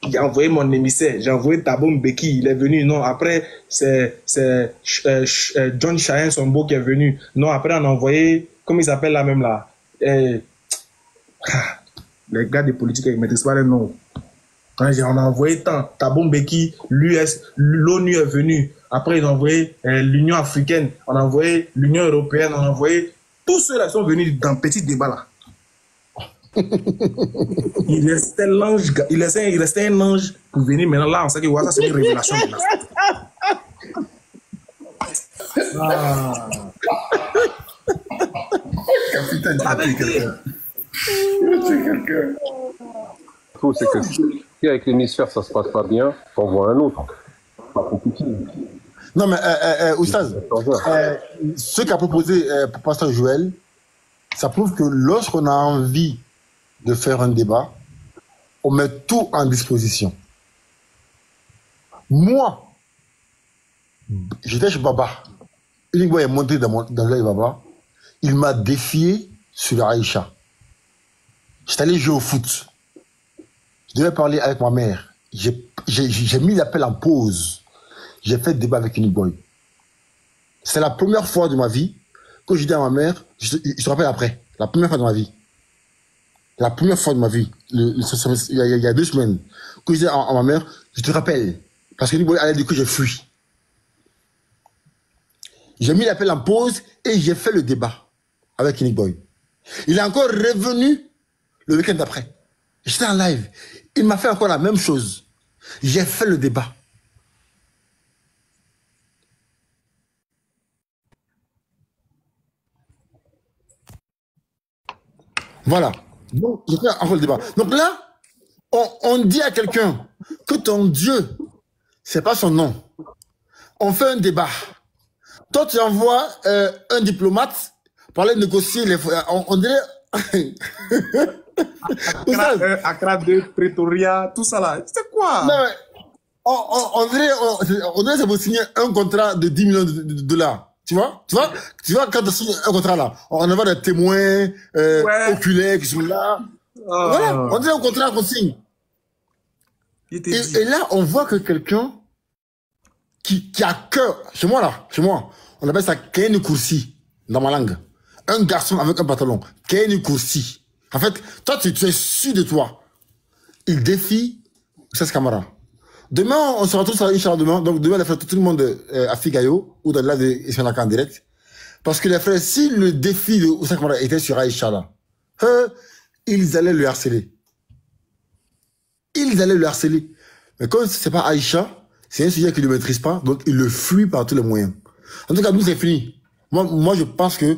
J'ai envoyé mon émissaire, j'ai envoyé Thabo Mbeki, il est venu. Non, après, c'est John Cheyenne Sombo qui est venu. Non, après, on a envoyé, comment il s'appelle là même là? Les gars des politiques, ils ne maîtrisent pas les noms. On a envoyé tant. Thabo Mbeki, l'ONU est venu. Après, ils ont envoyé l'Union africaine, on a envoyé l'Union européenne, on a envoyé. Tous ceux-là sont venus dans le petit débat là. Il restait un ange pour venir. Maintenant, là, on sait que ça, c'est une révélation. Capitaine, tu as tué quelqu'un. C'est que si avec l'hémisphère, ça se passe pas bien, on voit un autre. Pas compliqué. Non, mais, Oustaz, ce qu'a proposé Pasteur Joël, ça prouve que lorsqu'on a envie de faire un débat, on met tout en disposition. Moi, j'étais chez Baba. Une fois, il est monté dans le live Baba. Il m'a défié sur la Aïcha. J'étais allé jouer au foot. Je devais parler avec ma mère. J'ai mis l'appel en pause. J'ai fait le débat avec une boy. C'est la première fois de ma vie que je dis à ma mère, je te rappelle après, la première fois de ma vie. La première fois de ma vie, il y a 2 semaines, que je disais à ma mère, je te rappelle, parce que elle a dit que j'ai fui. J'ai mis l'appel en pause et j'ai fait le débat avec Nick Boy. Il est encore revenu le week-end d'après. J'étais en live. Il m'a fait encore la même chose. J'ai fait le débat. Voilà. Donc, j'ai fait encore le débat. Donc là, on dit à quelqu'un que ton Dieu, c'est pas son nom. On fait un débat. Toi, tu envoies un diplomate pour aller négocier les... On dirait... Accra 2, Pretoria, tout ça là. C'est quoi? Non, mais on dirait c'est pour signer un contrat de 10 millions de dollars. Tu vois, quand tu signes un contrat là, on envoie des témoins oculaires qui sont là. Voilà, on dirait un contrat qu'on signe. Et là, on voit que quelqu'un qui a cœur, chez moi, on appelle ça Kayeni Koursi, dans ma langue. Un garçon avec un pantalon. Kayeni Koursi. En fait, toi, tu es sûr de toi. Il défie Oustaz Camara. Demain, on se retrouve sur Inch'Allah demain. Donc, demain, il faut tout le monde à Figayo ou dans la de Ismaël en direct. Parce que les frères, si le défi de Oustaz Camara était sur Aïcha là, ils allaient le harceler. Mais comme c'est pas Aïcha, c'est un sujet qu'il ne maîtrise pas, donc il le fuit par tous les moyens. En tout cas, nous, c'est fini. Moi, je pense que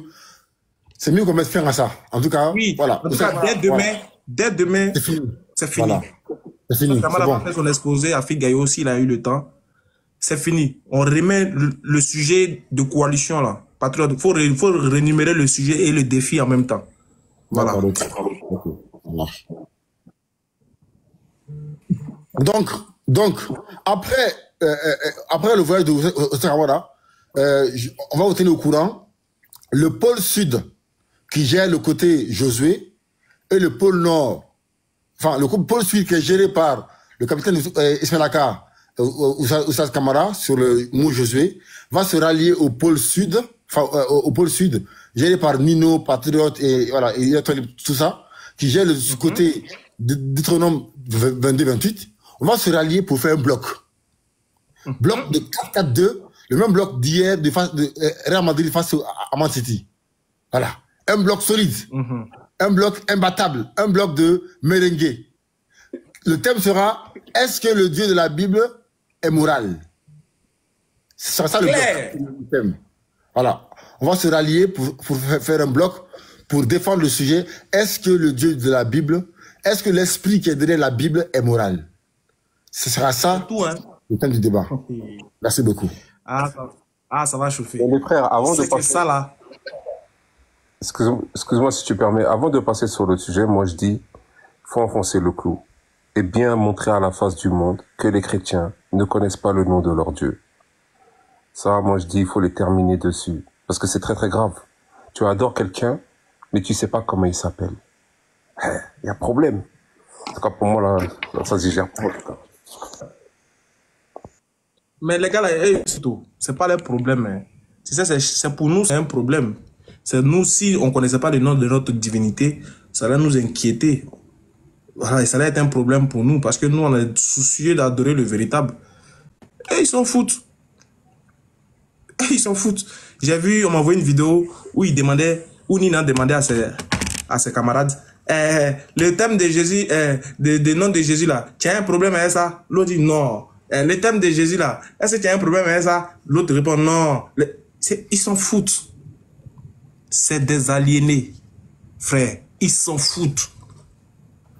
c'est mieux qu'on mette fin à ça. En tout cas, oui. Voilà. En tout cas, dès demain, c'est fini. Voilà. C'est fini. Camara va faire son exposé à Figayo s'il a eu le temps. c'est fini. On remet le sujet de coalition là. Patriote, il faut rénumérer le sujet et le défi en même temps. Voilà. Donc après le voyage de Kamara, on va vous tenir au courant. Le pôle sud qui gère le côté Josué et le pôle nord, enfin le pôle sud qui est géré par le capitaine Ismaël Aka, Oussaz Kamara sur le mont Josué, va se rallier au pôle sud, géré par Nino, Patriote et voilà, et tout ça, qui gère le côté Deutéronome 22-28. On va se rallier pour faire un bloc. Bloc de 4-4-2, le même bloc d'hier de Real Madrid face à Man City. Voilà. Un bloc solide. Un bloc imbattable. Un bloc de merengue. Le thème sera, est-ce que le Dieu de la Bible est moral? Ce sera ça le thème. Voilà. On va se rallier pour faire un bloc pour défendre le sujet. Est-ce que le Dieu de la Bible, est-ce que l'esprit qui est derrière la Bible est moral? Ce sera ça le thème du débat. Merci beaucoup. Ça va chauffer. Et les frères, avant de passer... ça là. Excuse-moi si tu permets. Avant de passer sur le sujet, moi je dis, faut enfoncer le clou et bien montrer à la face du monde que les chrétiens ne connaissent pas le nom de leur Dieu. Ça, moi je dis, il faut les terminer dessus. Parce que c'est très très grave. Tu adores quelqu'un, mais tu sais pas comment il s'appelle. Il y a problème. En tout cas, pour moi, là ça se gère pas. Mais les gars, là, c'est tout. C'est pas le problème. Hein. C'est pour nous, c'est un problème. C'est nous, si on connaissait pas le nom de notre divinité, ça allait nous inquiéter. Voilà, et ça allait être un problème pour nous, parce que nous, on est soucieux d'adorer le véritable. Et ils s'en foutent. Ils s'en foutent. J'ai vu, on m'a envoyé une vidéo où Nina demandait à ses camarades, le thème de Jésus, de nom de Jésus là, tu as un problème avec ça? L'autre dit non. Le thème de Jésus là, est-ce que tu as un problème avec ça? L'autre répond non. Ils s'en foutent. C'est des aliénés, frère. Ils s'en foutent.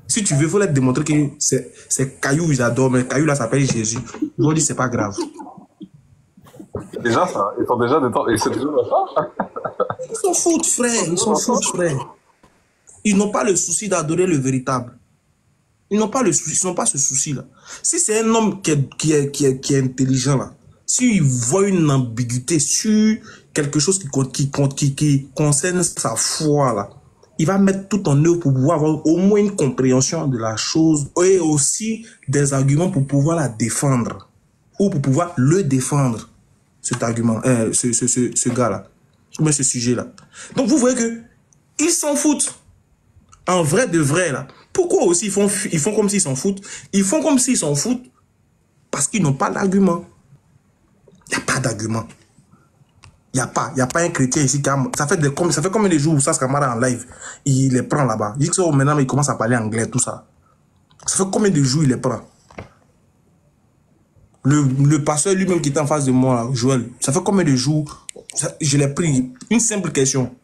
Si tu veux, il faut leur démontrer que c'est Caillou, ils adorent, mais Caillou là s'appelle Jésus. Ils vont dire c'est pas grave. Déjà ça, ils sont déjà dedans, et c'est toujours ça. Ils s'en foutent, frère. Ils s'en foutent, frère. Ils n'ont pas le souci d'adorer le véritable. Ils n'ont pas le souci, ils n'ont pas ce souci-là. Si c'est un homme qui est intelligent, là, s'il voit une ambiguïté sur quelque chose qui concerne sa foi, là, il va mettre tout en œuvre pour pouvoir avoir au moins une compréhension de la chose et aussi des arguments pour pouvoir la défendre ou pour pouvoir le défendre, cet argument, ce gars-là, ou ce sujet-là. Donc vous voyez que ils s'en foutent. En vrai de vrai, là. Pourquoi aussi ils font comme s'ils s'en foutent? Ils font comme s'ils s'en foutent parce qu'ils n'ont pas d'argument. Il n'y a pas d'argument. Il n'y a pas un chrétien ici qui a... Ça fait combien de jours où Oussaz Kamara en live, il les prend là-bas. Il dit que maintenant il commence à parler anglais, tout ça. Ça fait combien de jours il les prend? Le pasteur lui-même qui était en face de moi, Joël, ça fait combien de jours je l'ai pris? Une simple question.